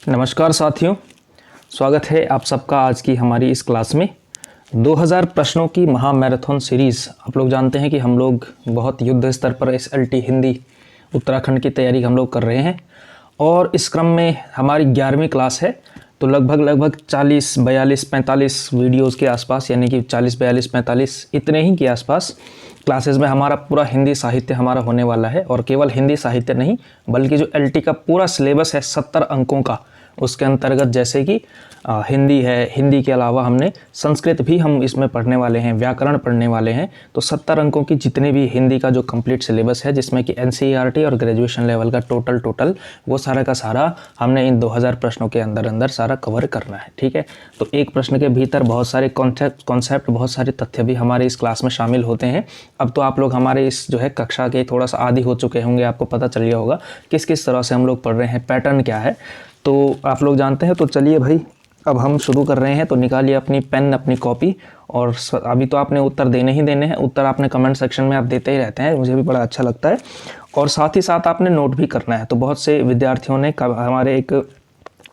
नमस्कार साथियों, स्वागत है आप सबका आज की हमारी इस क्लास में। 2000 प्रश्नों की महामैराथन सीरीज़। आप लोग जानते हैं कि हम लोग बहुत युद्ध स्तर पर SLT हिंदी उत्तराखंड की तैयारी हम लोग कर रहे हैं और इस क्रम में हमारी 11वीं क्लास है। तो लगभग 40, 42, 45 वीडियोस के आसपास, यानी कि 40, 42, 45 इतने ही के आसपास क्लासेस में हमारा पूरा हिंदी साहित्य हमारा होने वाला है। और केवल हिंदी साहित्य नहीं, बल्कि जो LT का पूरा सिलेबस है 70 अंकों का, उसके अंतर्गत जैसे कि हिंदी है, हिंदी के अलावा हमने संस्कृत भी हम इसमें पढ़ने वाले हैं, व्याकरण पढ़ने वाले हैं। तो 70 अंकों की जितने भी हिंदी का जो कंप्लीट सिलेबस है, जिसमें कि NCERT और ग्रेजुएशन लेवल का टोटल वो सारा का सारा हमने इन 2000 प्रश्नों के अंदर सारा कवर करना है। ठीक है, तो एक प्रश्न के भीतर बहुत सारे कॉन्सेप्ट, बहुत सारे तथ्य भी हमारे इस क्लास में शामिल होते हैं। अब तो आप लोग हमारे इस जो है कक्षा के थोड़ा सा आदी हो चुके होंगे, आपको पता चल गया होगा किस किस तरह से हम लोग पढ़ रहे हैं, पैटर्न क्या है, तो आप लोग जानते हैं। तो चलिए भाई, अब हम शुरू कर रहे हैं। तो निकालिए अपनी पेन, अपनी कॉपी, और अभी तो आपने उत्तर देने ही देने हैं। उत्तर आपने कमेंट सेक्शन में आप देते ही रहते हैं, मुझे भी बड़ा अच्छा लगता है। और साथ ही साथ आपने नोट भी करना है। तो बहुत से विद्यार्थियों ने, हमारे एक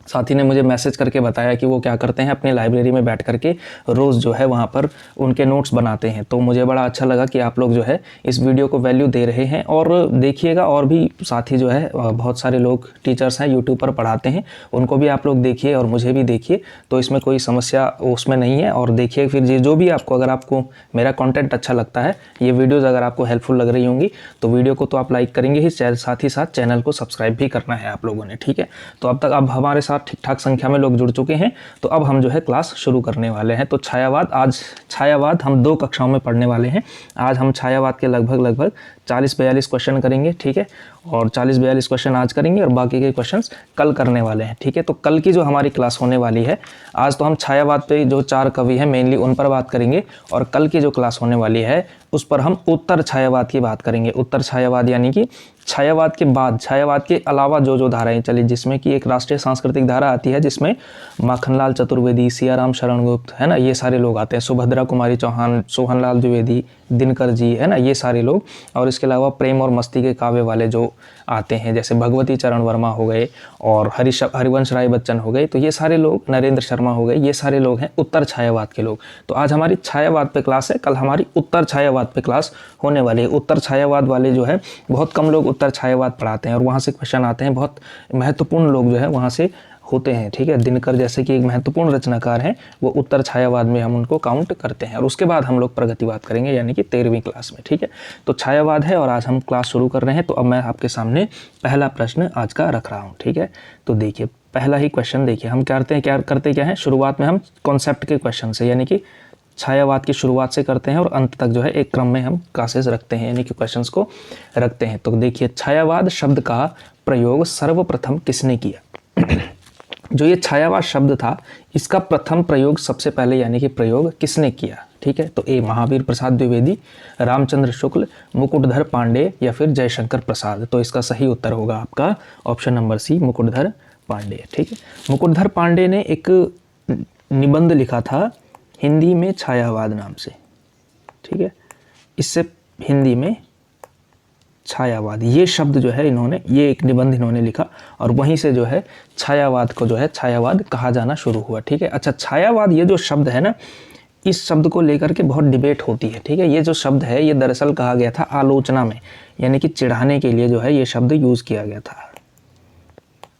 साथी ने मुझे मैसेज करके बताया कि वो क्या करते हैं, अपनी लाइब्रेरी में बैठ करके रोज़ जो है वहाँ पर उनके नोट्स बनाते हैं। तो मुझे बड़ा अच्छा लगा कि आप लोग जो है इस वीडियो को वैल्यू दे रहे हैं और देखिएगा। और भी साथी जो है, बहुत सारे लोग टीचर्स हैं, यूट्यूब पर पढ़ाते हैं, उनको भी आप लोग देखिए और मुझे भी देखिए। तो इसमें कोई समस्या उसमें नहीं है। और देखिए फिर जो भी आपको, अगर आपको मेरा कंटेंट अच्छा लगता है, ये वीडियोज़ अगर आपको हेल्पफुल लग रही होंगी, तो वीडियो को तो आप लाइक करेंगे ही, साथ ही साथ चैनल को सब्सक्राइब भी करना है आप लोगों ने। ठीक है, तो अब तक अब हमारे ठीक ठाक संख्या में लोग जुड़ चुके हैं। तो अब हम जो है क्लास शुरू करने वाले हैं। तो छायावाद, आज छायावाद हम 2 कक्षाओं में पढ़ने वाले हैं। आज हम छायावाद के लगभग 40-42 क्वेश्चन करेंगे। ठीक है, और 40-42 क्वेश्चन आज करेंगे और बाकी के क्वेश्चंस कल करने वाले हैं। ठीक है, तो कल की जो हमारी क्लास होने वाली है, आज तो हम छायावाद पे जो 4 कवि हैं मेनली उन पर बात करेंगे, और कल की जो क्लास होने वाली है उस पर हम उत्तर छायावाद की बात करेंगे। उत्तर छायावाद यानी कि छायावाद के बाद, छायावाद के अलावा जो धाराएं चली, जिसमें कि एक राष्ट्रीय सांस्कृतिक धारा आती है, जिसमें माखनलाल चतुर्वेदी, सियाराम शरण गुप्त, है ना, ये सारे लोग आते हैं, सुभद्रा कुमारी चौहान, सोहनलाल द्विवेदी, दिनकर जी, है ना, ये सारे लोग। और इसके अलावा प्रेम और मस्ती के काव्य वाले जो आते हैं, जैसे भगवती चरण वर्मा हो गए और हरिवंश राय बच्चन हो गए, तो ये सारे लोग, नरेंद्र शर्मा हो गए, ये सारे लोग हैं उत्तर छायावाद के लोग। तो आज हमारी छायावाद पे क्लास है, कल हमारी उत्तर छायावाद पे क्लास होने वाली है। उत्तर छायावाद वाले जो है, बहुत कम लोग उत्तर छायावाद पढ़ाते हैं और वहाँ से क्वेश्चन आते हैं, बहुत महत्वपूर्ण लोग जो है वहाँ से होते हैं। ठीक है, दिनकर जैसे कि एक महत्वपूर्ण रचनाकार हैं, वो उत्तर छायावाद में हम उनको काउंट करते हैं। और उसके बाद हम लोग प्रगतिवाद करेंगे, यानी कि 13वीं क्लास में। ठीक है, तो छायावाद है और आज हम क्लास शुरू कर रहे हैं। तो अब मैं आपके सामने पहला प्रश्न आज का रख रहा हूँ। ठीक है, तो देखिए पहला ही क्वेश्चन देखिए, हम करते क्या है, शुरुआत में हम कॉन्सेप्ट के क्वेश्चन से, यानी कि छायावाद की शुरुआत से करते हैं और अंत तक जो है एक क्रम में हम क्लासेस रखते हैं, यानी कि क्वेश्चंस को रखते हैं। तो देखिए, छायावाद शब्द का प्रयोग सर्वप्रथम किसने किया? जो ये छायावाद शब्द था, इसका प्रथम प्रयोग सबसे पहले, यानी कि प्रयोग किसने किया? ठीक है, तो ए महावीर प्रसाद द्विवेदी, रामचंद्र शुक्ल, मुकुटधर पांडे, या फिर जयशंकर प्रसाद। तो इसका सही उत्तर होगा आपका option number C, Mukutdhar Pandey. ठीक है, मुकुटधर पांडे ने एक निबंध लिखा था हिंदी में छायावाद नाम से। ठीक है, इससे हिंदी में छायावाद, ये शब्द जो है इन्होंने, ये एक निबंध इन्होंने लिखा और वहीं से जो है छायावाद को जो है छायावाद कहा जाना शुरू हुआ। ठीक है, अच्छा, छायावाद ये जो शब्द है ना, इस शब्द को लेकर के बहुत डिबेट होती है। ठीक है, ये जो शब्द है ये दरअसल कहा गया था आलोचना में, यानी कि चिढ़ाने के लिए जो है ये शब्द यूज़ किया गया था,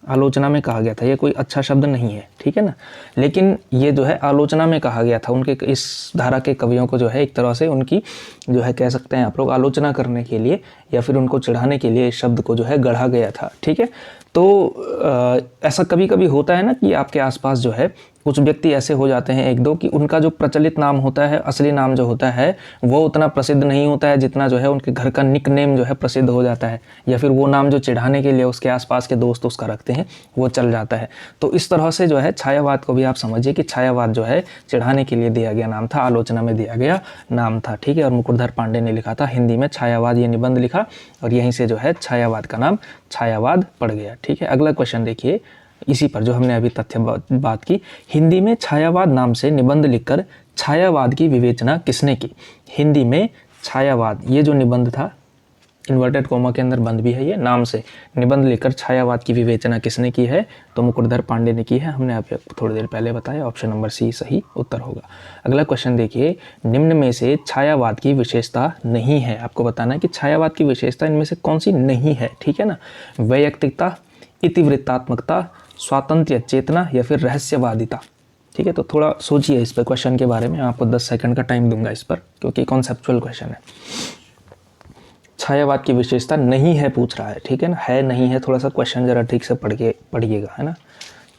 आलोचना में कहा गया था। ये कोई अच्छा शब्द नहीं है, ठीक है ना, लेकिन ये जो है आलोचना में कहा गया था। उनके इस धारा के कवियों को जो है एक तरह से उनकी जो है कह सकते हैं आप लोग आलोचना करने के लिए या फिर उनको चिढ़ाने के लिए इस शब्द को जो है गढ़ा गया था। ठीक है, तो ऐसा कभी कभी होता है ना कि आपके आसपास जो है कुछ व्यक्ति ऐसे हो जाते हैं, एक दो, कि उनका जो प्रचलित नाम होता है, असली नाम जो होता है, वो उतना प्रसिद्ध नहीं होता है जितना जो है उनके घर का निक नेम जो है प्रसिद्ध हो जाता है, या फिर वो नाम जो चिढ़ाने के लिए उसके आसपास के दोस्त उसका रखते हैं वो चल जाता है। तो इस तरह से जो है छायावाद को भी आप समझिए कि छायावाद जो है चिढ़ाने के लिए दिया गया नाम था, आलोचना में दिया गया नाम था। ठीक है, और मुकुटधर पांडे ने लिखा था हिंदी में छायावाद, ये निबंध लिखा और यहीं से जो है छायावाद का नाम छायावाद पड़ गया। ठीक है, अगला क्वेश्चन देखिए, इसी पर जो हमने अभी तथ्य बात की, हिंदी में छायावाद नाम से निबंध लिखकर छायावाद की विवेचना किसने की? हिंदी में छायावाद, ये जो निबंध था इन्वर्टेड कोमा के अंदर बंद भी है ये नाम से, निबंध लेकर छायावाद की विवेचना किसने की है, तो मुकुटधर पांडे ने की है। हमने आपको थोड़ी देर पहले बताया, ऑप्शन नंबर सी सही उत्तर होगा। अगला क्वेश्चन देखिए, निम्न में से छायावाद की विशेषता नहीं है, आपको बताना है कि छायावाद की विशेषता इनमें से कौन सी नहीं है, ठीक है ना। वैयक्तिकता, इतिवृत्तात्मकता, स्वातंत्र्य चेतना या फिर रहस्यवादिता, ठीक है। तो थोड़ा सोचिए इस पर क्वेश्चन के बारे में, आपको 10 सेकंड का टाइम दूंगा इस पर, क्योंकि कॉन्सेप्चुअल क्वेश्चन है। छायावाद की विशेषता नहीं है पूछ रहा है, ठीक है ना, है नहीं है, थोड़ा सा क्वेश्चन जरा ठीक से पढ़िएगा, है ना।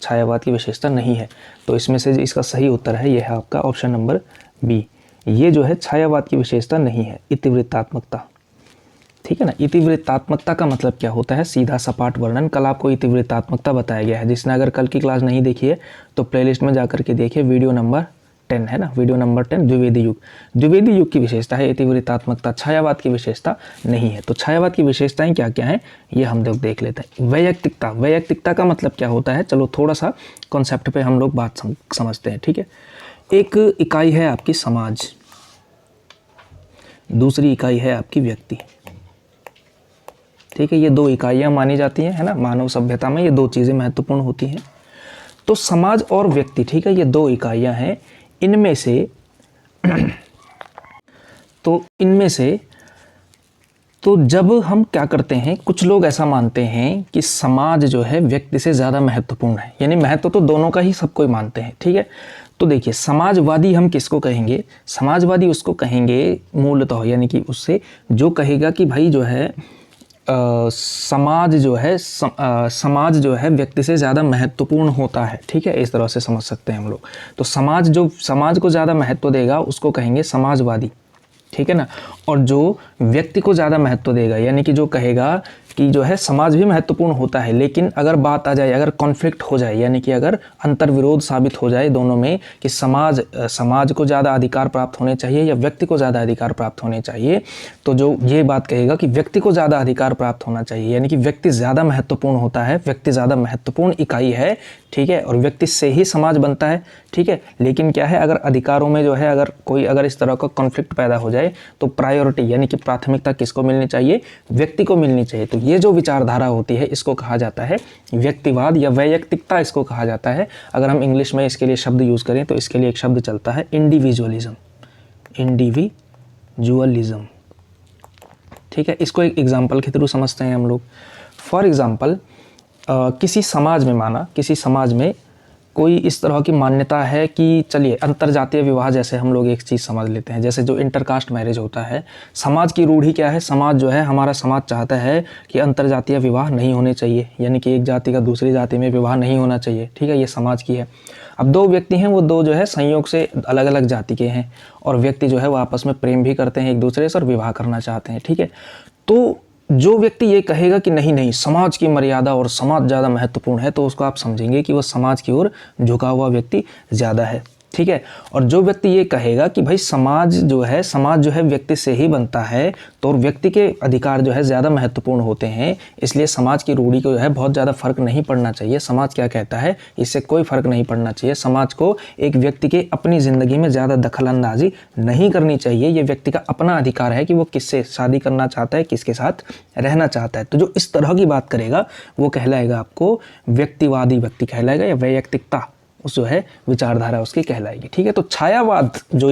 छायावाद की विशेषता नहीं है, तो इसमें से इसका सही उत्तर है, यह है आपका ऑप्शन नंबर बी। ये जो है छायावाद की विशेषता नहीं है, इतिवृत्तात्मकता, ठीक है ना। इतिवृत्तात्मकता का मतलब क्या होता है, सीधा सपाट वर्णन। कल आपको इतिवृत्तात्मकता बताया गया है, जिसने अगर कल की क्लास नहीं देखी है तो प्लेलिस्ट में जाकर के देखिए, वीडियो नंबर 10 है ना, वीडियो नंबर 10, द्विवेदी युग। द्विवेदी युग की विशेषता है इतिवृत्तात्मकता, छायावाद की विशेषता नहीं है। तो छायावाद की विशेषताएं क्या क्या हैं ये हम लोग देख लेते हैं। वैयक्तिकता, वैयक्तिकता का मतलब क्या होता है, चलो थोड़ा सा कॉन्सेप्ट पे हम लोग बात समझते हैं, ठीक है। एक इकाई है आपकी समाज, दूसरी इकाई है आपकी व्यक्ति, ठीक है। ये दो इकाइयाँ मानी जाती हैं, है ना, मानव सभ्यता में ये दो चीज़ें महत्वपूर्ण होती हैं। तो समाज और व्यक्ति, ठीक है, ये दो इकाइयाँ हैं। इनमें से तो जब हम क्या करते हैं, कुछ लोग ऐसा मानते हैं कि समाज जो है व्यक्ति से ज़्यादा महत्वपूर्ण है, यानी महत्व तो दोनों का ही सब कोई मानते हैं, ठीक है। तो देखिए, समाजवादी हम किसको कहेंगे, समाजवादी उसको कहेंगे मूलतः, यानी कि उससे जो कहेगा कि भाई जो है समाज जो है व्यक्ति से ज़्यादा महत्वपूर्ण होता है, ठीक है, इस तरह से समझ सकते हैं हम लोग। तो समाज को ज़्यादा महत्व देगा उसको कहेंगे समाजवादी, ठीक है ना। और जो व्यक्ति को ज़्यादा महत्व देगा, यानी कि जो कहेगा कि जो है समाज भी महत्वपूर्ण होता है, लेकिन अगर बात आ जाए, अगर कॉन्फ्लिक्ट हो जाए, यानी कि अगर अंतर्विरोध साबित हो जाए दोनों में कि समाज को ज़्यादा अधिकार प्राप्त होने चाहिए या व्यक्ति को ज़्यादा अधिकार प्राप्त होने चाहिए, तो जो ये बात कहेगा कि व्यक्ति को ज़्यादा अधिकार प्राप्त होना चाहिए, यानी कि व्यक्ति ज़्यादा महत्वपूर्ण होता है, व्यक्ति ज़्यादा महत्वपूर्ण इकाई है, ठीक है, और व्यक्ति से ही समाज बनता है, ठीक है। लेकिन क्या है, अगर अधिकारों में जो है अगर इस तरह का कॉन्फ्लिक्ट पैदा हो जाए तो प्रायोरिटी यानी कि प्राथमिकता किसको मिलनी चाहिए, व्यक्ति को मिलनी चाहिए। तो ये जो विचारधारा होती है इसको कहा जाता है व्यक्तिवाद या वैयक्तिकता इसको कहा जाता है। अगर हम इंग्लिश में इसके लिए शब्द यूज़ करें तो इसके लिए एक शब्द चलता है इंडिविजुअलिज्म, इंडिविजुअलिज्म, ठीक है। इसको एक एग्जाम्पल के थ्रू समझते हैं हम लोग। फॉर एग्जाम्पल, किसी समाज में कोई इस तरह की मान्यता है कि चलिए अंतरजातीय विवाह जैसे हम लोग एक चीज़ समझ लेते हैं, जैसे जो इंटरकास्ट मैरिज होता है, समाज की रूढ़ी क्या है, समाज जो है हमारा समाज चाहता है कि अंतरजातीय विवाह नहीं होने चाहिए, यानी कि एक जाति का दूसरी जाति में विवाह नहीं होना चाहिए, ठीक है, ये समाज की है। अब दो व्यक्ति हैं, वो दो जो है संयोग से अलग अलग जाति के हैं, और व्यक्ति जो है वो आपस में प्रेम भी करते हैं एक दूसरे से और विवाह करना चाहते हैं, ठीक है। तो जो व्यक्ति ये कहेगा कि नहीं समाज की मर्यादा और समाज ज़्यादा महत्वपूर्ण है, तो उसको आप समझेंगे कि वो समाज की ओर झुका हुआ व्यक्ति ज़्यादा है, ठीक है। और जो व्यक्ति ये कहेगा कि भाई समाज जो है व्यक्ति से ही बनता है, तो व्यक्ति के अधिकार जो है ज़्यादा महत्वपूर्ण होते हैं, इसलिए समाज की रूढ़ी को जो है बहुत ज़्यादा फर्क नहीं पड़ना चाहिए, समाज क्या कहता है इससे कोई फर्क नहीं पड़ना चाहिए, समाज को एक व्यक्ति के अपनी ज़िंदगी में ज़्यादा दखल अंदाजी नहीं करनी चाहिए, ये व्यक्ति का अपना अधिकार है कि वो किससे शादी करना चाहता है, किसके साथ रहना चाहता है। तो जो इस तरह की बात करेगा वो कहलाएगा आपको व्यक्तिवादी व्यक्ति कहलाएगा, या वैयक्तिकता उस जो है विचारधारा उसकी कहलाएगी, ठीक है। तो छायावाद जो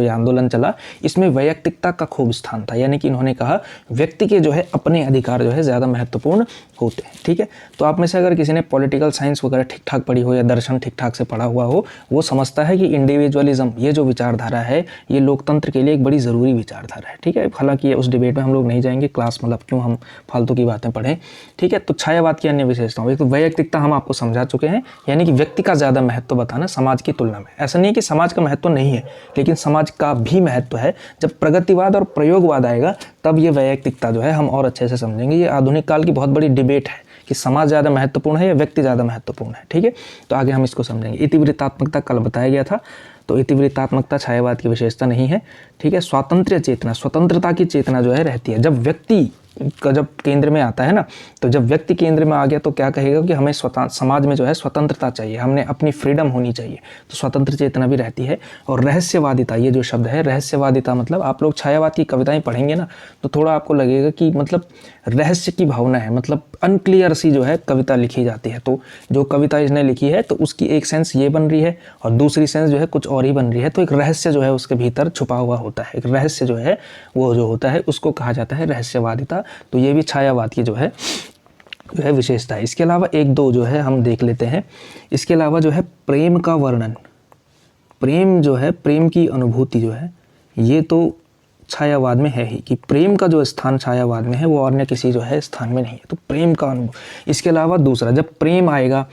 ये आंदोलन चला, इसमें वैयक्तिकता का खूब स्थान था, यानी कि इन्होंने कहा व्यक्ति के जो है अपने अधिकार जो है ज़्यादा महत्वपूर्ण होते हैं, ठीक है। तो आप में से अगर किसी ने पॉलिटिकल साइंस वगैरह ठीक ठाक पढ़ी हो या दर्शन ठीक ठाक से पढ़ा हुआ हो, वो समझता है कि इंडिविजुअलिज्म ये जो विचारधारा है ये लोकतंत्र के लिए एक बड़ी ज़रूरी विचारधारा है, ठीक है। हालांकि उस डिबेट में हम लोग नहीं जाएंगे, क्लास मतलब क्यों हम फालतू की बातें पढ़ें, ठीक है। तो छायावाद की अन्य विशेषताओं, एक तो वैयक्तिकता हम आपको समझा चुके हैं, यानी कि व्यक्ति का ज़्यादा महत्व बताना समाज की तुलना में। ऐसा नहीं है कि समाज का महत्व नहीं है, लेकिन समाज का भी महत्व है। जब प्रगतिवाद और प्रयोगवाद आएगा तब ये वैयक्तिकता जो है हम और अच्छे से समझेंगे। ये आधुनिक काल की बहुत बड़ी डिबेट है कि समाज ज़्यादा महत्वपूर्ण है या व्यक्ति ज़्यादा महत्वपूर्ण है, ठीक है। तो आगे हम इसको समझेंगे। इतिवृत्तात्मकता कल बताया गया था, तो इतिवृत्तात्मकता छायावाद की विशेषता नहीं है, ठीक है। स्वातंत्र्य चेतना, स्वतंत्रता की चेतना जो है रहती है। जब व्यक्ति का जब केंद्र में आता है ना, तो जब व्यक्ति केंद्र में आ गया तो क्या कहेगा कि हमें समाज में जो है स्वतंत्रता चाहिए, हमने अपनी फ्रीडम होनी चाहिए, तो स्वतंत्र चेतना भी रहती है। और रहस्यवादिता, ये जो शब्द है रहस्यवादिता, मतलब आप लोग छायावाद की कविताएं पढ़ेंगे ना तो थोड़ा आपको लगेगा कि मतलब रहस्य की भावना है, मतलब अनक्लियर सी जो है कविता लिखी जाती है। तो जो कविता इसने लिखी है तो उसकी एक सेंस ये बन रही है और दूसरी सेंस जो है कुछ और ही बन रही है, तो एक रहस्य जो है उसके भीतर छुपा हुआ होता है। एक रहस्य जो है वो जो होता है उसको कहा जाता है रहस्यवादिता। तो ये भी छायावाद की जो है विशेषता है। इसके अलावा एक दो जो है हम देख लेते हैं। इसके अलावा जो है प्रेम का वर्णन, प्रेम जो है, प्रेम की अनुभूति जो है, ये तो छायावाद में है ही, कि प्रेम का जो स्थान छायावाद में है वो अन्य किसी जो है स्थान में नहीं है। तो प्रेम का अनुभव। इसके अलावा दूसरा, जब प्रेम आएगा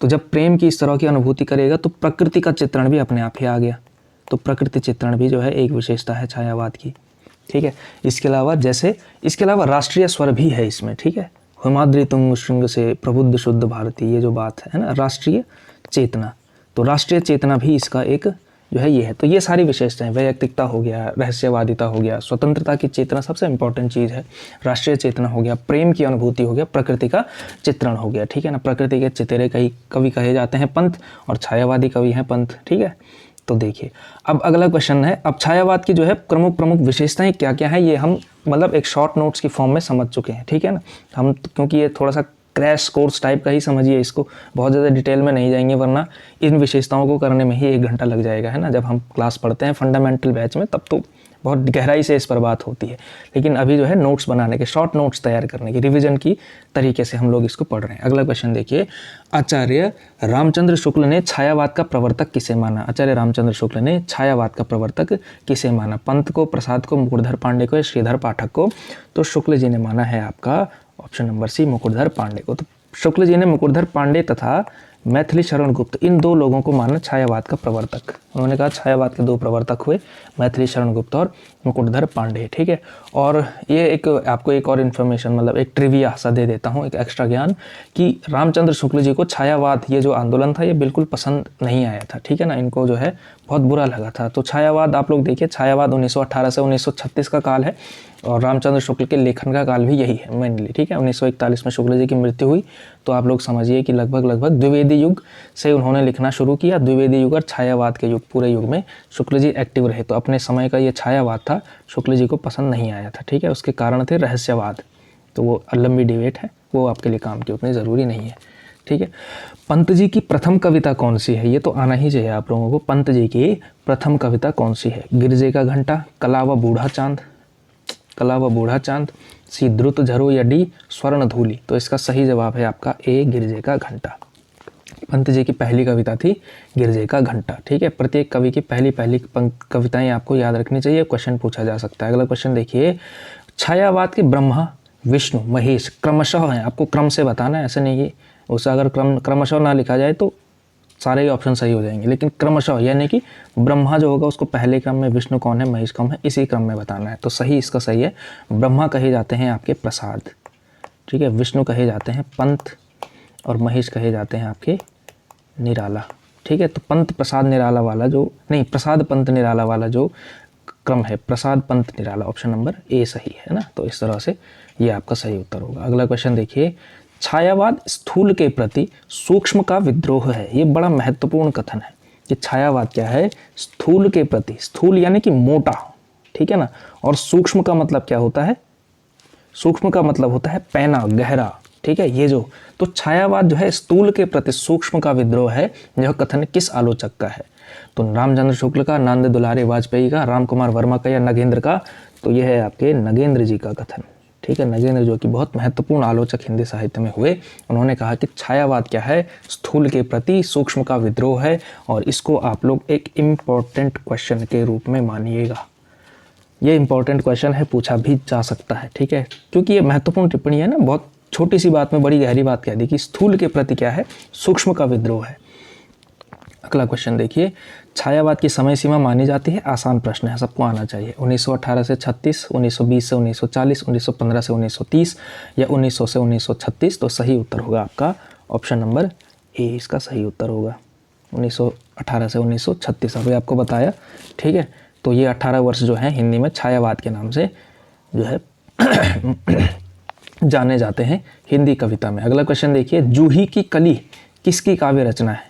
तो जब प्रेम की इस तरह की अनुभूति करेगा तो प्रकृति का चित्रण भी अपने आप ही आ गया। तो प्रकृति चित्रण भी जो है एक विशेषता है छायावाद की, ठीक है। इसके अलावा जैसे, इसके अलावा राष्ट्रीय स्वर भी है इसमें, ठीक है। हिमाद्री तुंग श्रृंग से प्रबुद्ध शुद्ध भारती, ये जो बात है ना, राष्ट्रीय चेतना, तो राष्ट्रीय चेतना भी इसका एक जो है ये है। तो ये सारी विशेषताएं, वैयक्तिकता हो गया, रहस्यवादिता हो गया, स्वतंत्रता की चेतना सबसे इंपॉर्टेंट चीज़ है, राष्ट्रीय चेतना हो गया, प्रेम की अनुभूति हो गया, प्रकृति का चित्रण हो गया, ठीक है ना। प्रकृति के चितेरे कवि कहे जाते हैं पंत, और छायावादी कवि हैं पंत, ठीक है। तो देखिए अब अगला क्वेश्चन है, अब छायावाद की जो है प्रमुख विशेषताएं क्या क्या है, ये हम मतलब एक शॉर्ट नोट्स की फॉर्म में समझ चुके हैं, ठीक है ना। हम क्योंकि ये थोड़ा सा क्रैश कोर्स टाइप का ही समझिए इसको, बहुत ज़्यादा डिटेल में नहीं जाएंगे, वरना इन विशेषताओं को करने में ही 1 घंटा लग जाएगा, है ना। जब हम क्लास पढ़ते हैं फंडामेंटल बैच में तब तो बहुत गहराई से इस पर बात होती है, लेकिन अभी जो है नोट्स बनाने के, शॉर्ट नोट्स तैयार करने की, रिवीजन की तरीके से हम लोग इसको पढ़ रहे हैं। अगला क्वेश्चन देखिए, आचार्य रामचंद्र शुक्ल ने छायावाद का प्रवर्तक किसे माना। आचार्य रामचंद्र शुक्ल ने छायावाद का प्रवर्तक किसे माना, पंत को, प्रसाद को, मुकुटधर पांडे को या श्रीधर पाठक को। तो शुक्ल जी ने माना है आपका option number C, Mukutdhar Pandey को। तो शुक्ल जी ने मुकुटधर पांडे तथा मैथिली शरण गुप्त, इन 2 लोगों को माना छायावाद का प्रवर्तक। उन्होंने कहा छायावाद के 2 प्रवर्तक हुए, मैथिली शरण गुप्त और मुकुटधर पांडे, ठीक है। और ये एक आपको एक और इन्फॉर्मेशन, मतलब एक ट्रिविया सा दे देता हूँ, एक एक्स्ट्रा ज्ञान, कि रामचंद्र शुक्ल जी को छायावाद, ये जो आंदोलन था, ये बिल्कुल पसंद नहीं आया था, ठीक है ना। इनको जो है बहुत बुरा लगा था। तो छायावाद आप लोग देखिए, छायावाद 1918 से 1936 का काल है, और रामचंद्र शुक्ल के लेखन का काल भी यही है मेनली, ठीक है। 1941 में शुक्ल जी की मृत्यु हुई, तो आप लोग समझिए कि लगभग द्विवेदी युग से उन्होंने लिखना शुरू किया। द्विवेदी युग और छायावाद के युग, पूरे युग में शुक्ल जी एक्टिव रहे। तो अपने समय का ये छायावाद था, शुक्ल जी को पसंद नहीं आया था, ठीक है। उसके कारण थे रहस्यवाद, तो वो लंबी डिबेट है, वो आपके लिए काम की उतनी ज़रूरी नहीं है, ठीक है। पंत जी की प्रथम कविता कौन सी है, ये तो आना ही चाहिए आप लोगों को। पंत जी की प्रथम कविता कौन सी है, गिरजे का घंटा, कला व बूढ़ा चांद, कला व बूढ़ा चांद, सी द्रुत झरो या डी स्वर्ण धूली। तो इसका सही जवाब है आपका ए, गिरजे का घंटा। पंत जी की पहली कविता थी गिरजे का घंटा, ठीक है। प्रत्येक कवि की पहली कविताएं आपको याद रखनी चाहिए, क्वेश्चन पूछा जा सकता है। अगला क्वेश्चन देखिए, छायावाद के ब्रह्मा, विष्णु, महेश क्रमशः हैं, आपको क्रम से बताना है, ऐसे नहीं कि उसे अगर क्रमशः ना लिखा जाए तो सारे ही ऑप्शन सही हो जाएंगे, लेकिन क्रमशः यानी कि ब्रह्मा जो होगा उसको पहले क्रम में, विष्णु कौन है, महेश कौन है, इसी क्रम में बताना है। तो सही इसका सही है, ब्रह्मा कहे जाते हैं आपके प्रसाद, ठीक है। विष्णु कहे जाते हैं पंत, और महेश कहे जाते हैं आपके निराला, ठीक है। तो पंत प्रसाद निराला वाला जो, नहीं, प्रसाद पंत निराला वाला जो क्रम है, प्रसाद पंत निराला, ऑप्शन नंबर ए सही है ना। तो इस तरह से ये आपका सही उत्तर होगा। अगला क्वेश्चन देखिए, छायावाद स्थूल के प्रति सूक्ष्म का विद्रोह है। ये बड़ा महत्वपूर्ण कथन है कि छायावाद क्या है, स्थूल के प्रति, स्थूल यानी कि मोटा, ठीक है ना, और सूक्ष्म का मतलब क्या होता है, सूक्ष्म का मतलब होता है पैना, गहरा, ठीक है। ये जो, तो छायावाद जो है स्थूल के प्रति सूक्ष्म का विद्रोह है, यह कथन किस आलोचक का है। तो रामचंद्र शुक्ल का, नंद दुलारे वाजपेयी का, राम कुमार वर्मा का या नगेंद्र का। तो यह है आपके नगेंद्र जी का कथन, ठीक है। नगेंद्र जो कि बहुत महत्वपूर्ण आलोचक हिंदी साहित्य में हुए, उन्होंने कहा कि छायावाद क्या है, स्थूल के प्रति सूक्ष्म का विद्रोह है, और इसको आप लोग एक इम्पॉर्टेंट क्वेश्चन के रूप में मानिएगा। ये इंपॉर्टेंट क्वेश्चन है, पूछा भी जा सकता है, ठीक है, क्योंकि ये महत्वपूर्ण टिप्पणी है ना, बहुत छोटी सी बात में बड़ी गहरी बात कह दी कि स्थूल के प्रति क्या है, सूक्ष्म का विद्रोह है। अगला क्वेश्चन देखिए, छायावाद की समय सीमा मानी जाती है, आसान प्रश्न है, सबको आना चाहिए। 1918 से 36, 1920 से 1940, 1915 से 1930 या 1900 से 1936। तो सही उत्तर होगा आपका ऑप्शन नंबर ए, इसका सही उत्तर होगा 1918 से 1936। अभी आपको बताया, ठीक है। तो ये 18 वर्ष जो है हिंदी में छायावाद के नाम से जो है जाने जाते हैं हिंदी कविता में। अगला क्वेश्चन देखिए, जूही की कली किसकी काव्य रचना है?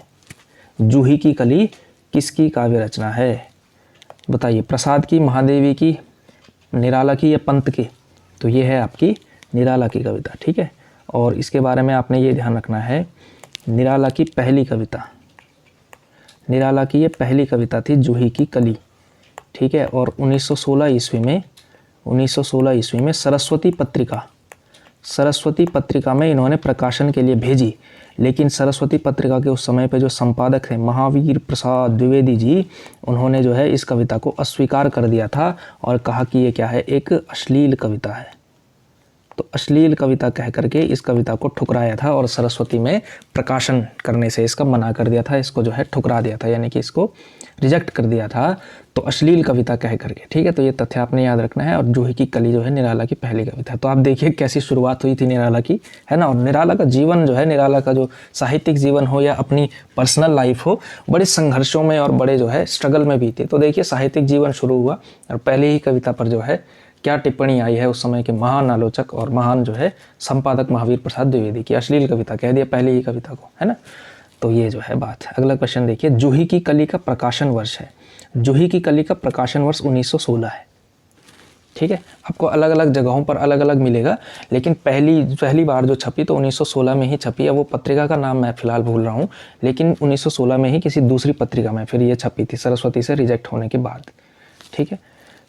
जूही की कली किसकी काव्य रचना है? बताइए, प्रसाद की, महादेवी की, निराला की या पंत की? तो ये है आपकी निराला की कविता, ठीक है। और इसके बारे में आपने ये ध्यान रखना है, निराला की पहली कविता, निराला की ये पहली कविता थी जूही की कली, ठीक है। और 1916 ईस्वी में सरस्वती पत्रिका में इन्होंने प्रकाशन के लिए भेजी, लेकिन सरस्वती पत्रिका के उस समय पे जो संपादक थे महावीर प्रसाद द्विवेदी जी, उन्होंने जो है इस कविता को अस्वीकार कर दिया था और कहा कि ये क्या है, एक अश्लील कविता है। तो अश्लील कविता कह करके इस कविता को ठुकराया था और सरस्वती में प्रकाशन करने से इसका मना कर दिया था, इसको जो है ठुकरा दिया था, यानी कि इसको रिजेक्ट कर दिया था, तो अश्लील कविता कह करके, ठीक है। तो ये तथ्य आपने याद रखना है। और जूही की कली जो है निराला की पहली कविता है। तो आप देखिए कैसी शुरुआत हुई थी निराला की, है ना। और निराला का जीवन जो है, निराला का जो साहित्यिक जीवन हो या अपनी पर्सनल लाइफ हो, बड़े संघर्षों में और बड़े जो है स्ट्रगल में बीते। तो देखिए साहित्यिक जीवन शुरू हुआ और पहले ही कविता पर जो है क्या टिप्पणी आई है उस समय के महान आलोचक और महान जो है संपादक महावीर प्रसाद द्विवेदी की, अश्लील कविता कह दिया पहले ही कविता को, है ना। तो ये जो है बात है। अगला क्वेश्चन देखिए, जूही की कली का प्रकाशन वर्ष है। जूही की कली का प्रकाशन वर्ष 1916 है, ठीक है। आपको अलग अलग जगहों पर अलग अलग मिलेगा, लेकिन पहली बार जो छपी तो 1916 में ही छपी है। वो पत्रिका का नाम मैं फिलहाल भूल रहा हूँ, लेकिन 1916 में ही किसी दूसरी पत्रिका में फिर ये छपी थी, सरस्वती से रिजेक्ट होने के बाद, ठीक है।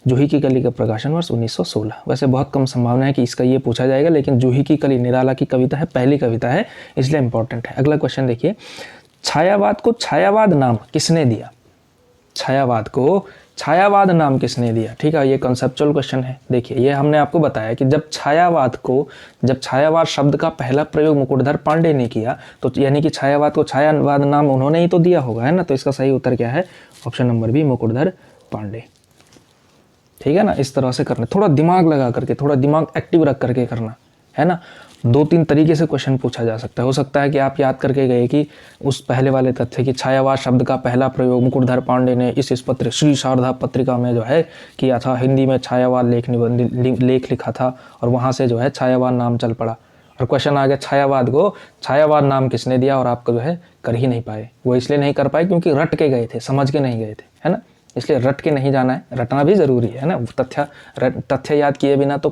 जूही की कली का प्रकाशन वर्ष 1916। वैसे बहुत कम संभावना है कि इसका ये पूछा जाएगा, लेकिन जूही की कली निराला की कविता है, पहली कविता है, इसलिए इंपॉर्टेंट है। अगला क्वेश्चन देखिए, छायावाद को छायावाद नाम किसने दिया? छायावाद को छायावाद नाम किसने दिया? ठीक है, ये कॉन्सेप्चुअल क्वेश्चन है। देखिए, ये हमने आपको बताया कि जब छायावाद शब्द का पहला प्रयोग मुकुटधर पांडे ने किया, तो यानी कि छायावाद को छायावाद नाम उन्होंने ही तो दिया होगा, है ना। तो इसका सही उत्तर क्या है? Option number B, Mukutdhar Pandey, ठीक है ना। इस तरह से करना, थोड़ा दिमाग लगा करके, थोड़ा दिमाग एक्टिव रख करके करना, है ना। 2-3 तरीके से क्वेश्चन पूछा जा सकता है। हो सकता है कि आप याद करके गए कि उस पहले वाले तथ्य कि छायावाद शब्द का पहला प्रयोग मुकुटधर पांडे ने इस पत्र श्री शारदा पत्रिका में जो है किया था, हिंदी में छायावाद लेख लिखा था और वहाँ से जो है छायावाद नाम चल पड़ा। और क्वेश्चन आ गया छायावाद को छायावाद नाम किसने दिया, और आपको जो है कर ही नहीं पाए। वो इसलिए नहीं कर पाए क्योंकि रट के गए थे, समझ के नहीं गए थे, है ना। इसलिए रट के नहीं जाना है, रटना भी ज़रूरी है ना। तथ्य याद किए बिना तो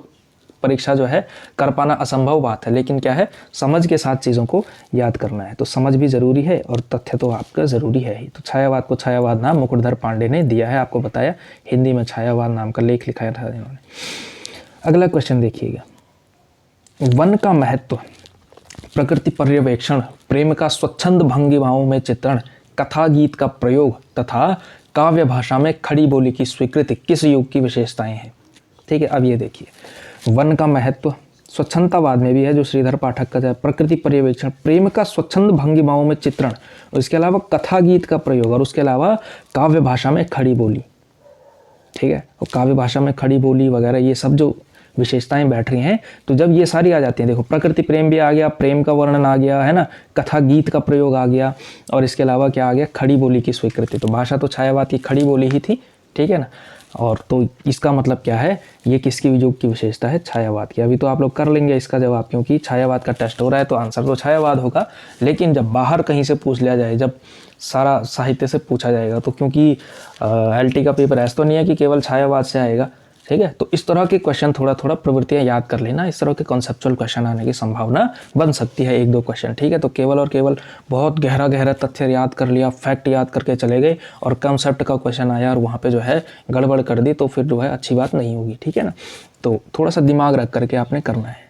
परीक्षा जो है कर पाना असंभव बात है, लेकिन क्या है, समझ के साथ चीज़ों को याद करना है। तो समझ भी ज़रूरी है और तथ्य तो आपका ज़रूरी है ही। तो छायावाद को छायावाद नाम मुकुटधर पांडे ने दिया है, आपको बताया, हिंदी में छायावाद नाम का लेख लिखाया था इन्होंने। अगला क्वेश्चन देखिएगा, वन का महत्व, प्रकृति पर्यवेक्षण, प्रेम का स्वच्छंद भंगिमाओं में चित्रण, कथा गीत का प्रयोग तथा काव्य भाषा में खड़ी बोली की स्वीकृति किस युग की विशेषताएं हैं? ठीक है, अब ये देखिए, वन का महत्व स्वच्छंदतावाद में भी है जो श्रीधर पाठक का है, प्रकृति पर्यवेक्षण, प्रेम का स्वच्छंद भंगिमाओं में चित्रण, और इसके अलावा कथा गीत का प्रयोग, और उसके अलावा काव्य भाषा में खड़ी बोली, ठीक है। और काव्य भाषा में खड़ी बोली वगैरह ये सब जो विशेषताएं बैठ रही हैं, तो जब ये सारी आ जाती हैं, देखो प्रकृति प्रेम भी आ गया, प्रेम का वर्णन आ गया, है ना, कथा गीत का प्रयोग आ गया, और इसके अलावा क्या आ गया, खड़ी बोली की स्वीकृति। तो भाषा तो छायावाद की खड़ी बोली ही थी, ठीक है ना। और तो इसका मतलब क्या है, ये किसकी युग की विशेषता है? छायावाद की। अभी तो आप लोग कर लेंगे इसका जवाब, क्योंकि छायावाद का टेस्ट हो रहा है तो आंसर तो छायावाद होगा, लेकिन जब बाहर कहीं से पूछ लिया जाए, जब सारा साहित्य से पूछा जाएगा, तो क्योंकि LT का पेपर ऐसा तो नहीं है कि केवल छायावाद से आएगा, ठीक है। तो इस तरह के क्वेश्चन थोड़ा थोड़ा प्रवृत्तियां याद कर लेना, इस तरह के कॉन्सेप्चुअल क्वेश्चन आने की संभावना बन सकती है, 1-2 क्वेश्चन, ठीक है। तो केवल और केवल बहुत गहरा तथ्य याद कर लिया, फैक्ट याद करके चले गए और कॉन्सेप्ट का क्वेश्चन आया और वहाँ पे जो है गड़बड़ कर दी, तो फिर जो है अच्छी बात नहीं होगी, ठीक है ना। तो थोड़ा सा दिमाग रख करके आपने करना है,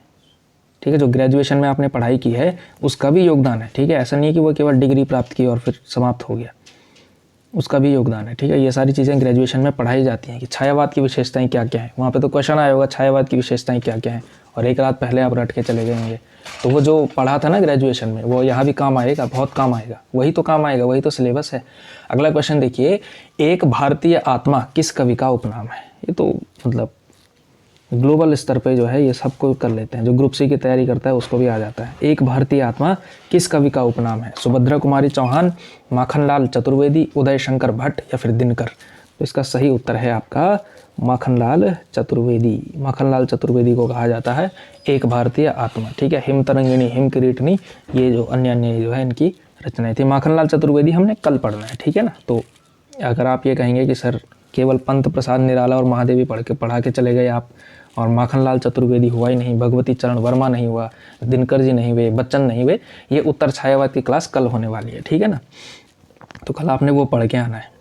ठीक है। जो ग्रेजुएशन में आपने पढ़ाई की है उसका भी योगदान है, ठीक है। ऐसा नहीं है कि वो केवल डिग्री प्राप्त की और फिर समाप्त हो गया, उसका भी योगदान है, ठीक है। ये सारी चीज़ें ग्रेजुएशन में पढ़ाई जाती हैं कि छायावाद की विशेषताएं क्या क्या हैं, वहाँ पे तो क्वेश्चन आया होगा छायावाद की विशेषताएं क्या क्या हैं, और एक रात पहले आप रट के चले गए होंगे। तो वो जो पढ़ा था ना ग्रेजुएशन में, वो यहाँ भी काम आएगा, बहुत काम आएगा, वही तो काम आएगा, वही तो सिलेबस है। अगला क्वेश्चन देखिए, एक भारतीय आत्मा किस कवि का उपनाम है? ये तो मतलब ग्लोबल स्तर पे जो है ये सबको कर लेते हैं, जो ग्रुप C की तैयारी करता है उसको भी आ जाता है। एक भारतीय आत्मा किस कवि का उपनाम है? सुभद्रा कुमारी चौहान, माखनलाल चतुर्वेदी, उदय शंकर भट्ट या फिर दिनकर? तो इसका सही उत्तर है आपका माखनलाल चतुर्वेदी। माखनलाल चतुर्वेदी को कहा जाता है एक भारतीय आत्मा। ठीक है, हिम तरंगिणी, हिम किरीटनी, ये जो अन्य अन्य जो है इनकी रचनाएं थी। माखनलाल चतुर्वेदी हमने कल पढ़ना है। ठीक है ना। तो अगर आप ये कहेंगे कि सर केवल पंत प्रसाद निराला और महादेवी पढ़ा के चले गए आप, और माखनलाल चतुर्वेदी हुआ ही नहीं, भगवती चरण वर्मा नहीं हुआ, दिनकर जी नहीं हुए, बच्चन नहीं हुए, ये उत्तर छायावाद की क्लास कल होने वाली है। ठीक है ना। तो कल आपने वो पढ़ के आना है।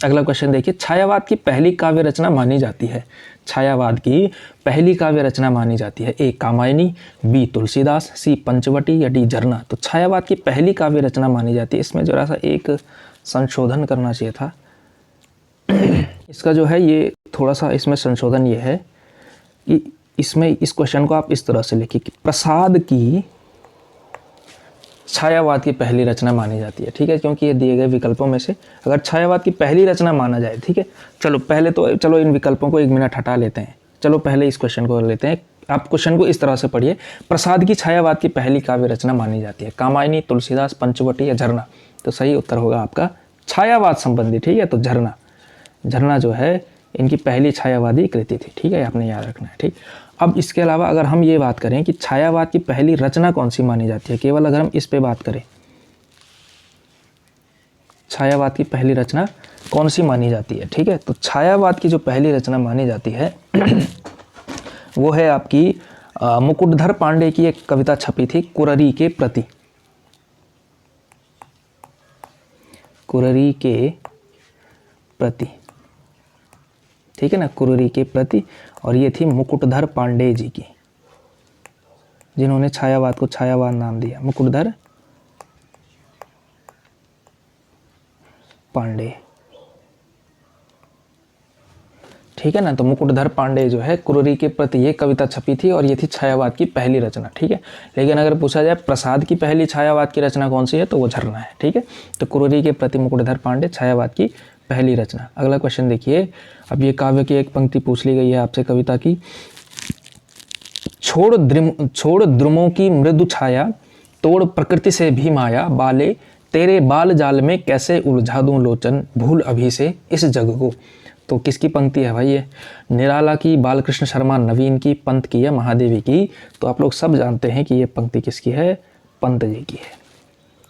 अगला क्वेश्चन देखिए, छायावाद की पहली काव्य रचना मानी जाती है। छायावाद की पहली काव्य रचना मानी जाती है। ए कामायनी, बी तुलसीदास, सी पंचवटी या डी झरना। तो छायावाद की पहली काव्य रचना मानी जाती है। इसमें जरा सा एक संशोधन करना चाहिए था। इसका जो है ये थोड़ा सा इसमें संशोधन ये है कि इसमें इस क्वेश्चन को आप इस तरह से लिखिए कि प्रसाद की छायावाद की पहली रचना मानी जाती है। ठीक है, क्योंकि ये दिए गए विकल्पों में से अगर छायावाद की पहली रचना माना जाए, ठीक है, चलो इन विकल्पों को 1 मिनट हटा लेते हैं। चलो पहले इस क्वेश्चन को लेते हैं। आप क्वेश्चन को इस तरह से पढ़िए, प्रसाद की छायावाद की पहली काव्य रचना मानी जाती है, कामायनी, तुलसीदास, पंचवटी या झरना। तो सही उत्तर होगा आपका छायावाद संबंधी। ठीक है, तो झरना, झरना जो है इनकी पहली छायावादी कृति थी। ठीक है, आपने याद रखना है। ठीक, अब इसके अलावा अगर हम ये बात करें कि छायावाद की पहली रचना कौन सी मानी जाती है, केवल अगर हम इस पे बात करें, छायावाद की पहली रचना कौन सी मानी जाती है। ठीक है, तो छायावाद की जो पहली रचना मानी जाती है वो है आपकी मुकुटधर पांडे की एक कविता छपी थी, कुररी के प्रति। कुररी के प्रति, ठीक है ना, कुररी के प्रति। और ये थी मुकुटधर पांडे जी की, जिन्होंने छायावाद को छायावाद नाम दिया, मुकुटधर पांडे। ठीक है ना। तो मुकुटधर पांडे जो है कुररी के प्रति ये कविता छपी थी और ये थी छायावाद की पहली रचना। ठीक है, लेकिन अगर पूछा जाए प्रसाद की पहली छायावाद की रचना कौन सी है, तो वो झरना है। ठीक है, तो कुररी के प्रति मुकुटधर पांडे छायावाद की पहली रचना। अगला क्वेश्चन देखिए, अब ये काव्य की एक पंक्ति पूछ ली गई है आपसे कविता की, छोड़ द्रुमों की मृदु छाया, तोड़ प्रकृति से भी माया, बाले तेरे बाल जाल में कैसे उलझा दूं लोचन, भूल अभी से इस जग को। तो किसकी पंक्ति है भाई ये? निराला की, बालकृष्ण शर्मा नवीन की, पंत की या महादेवी की? तो आप लोग सब जानते हैं कि ये पंक्ति किसकी है, पंत जी की है।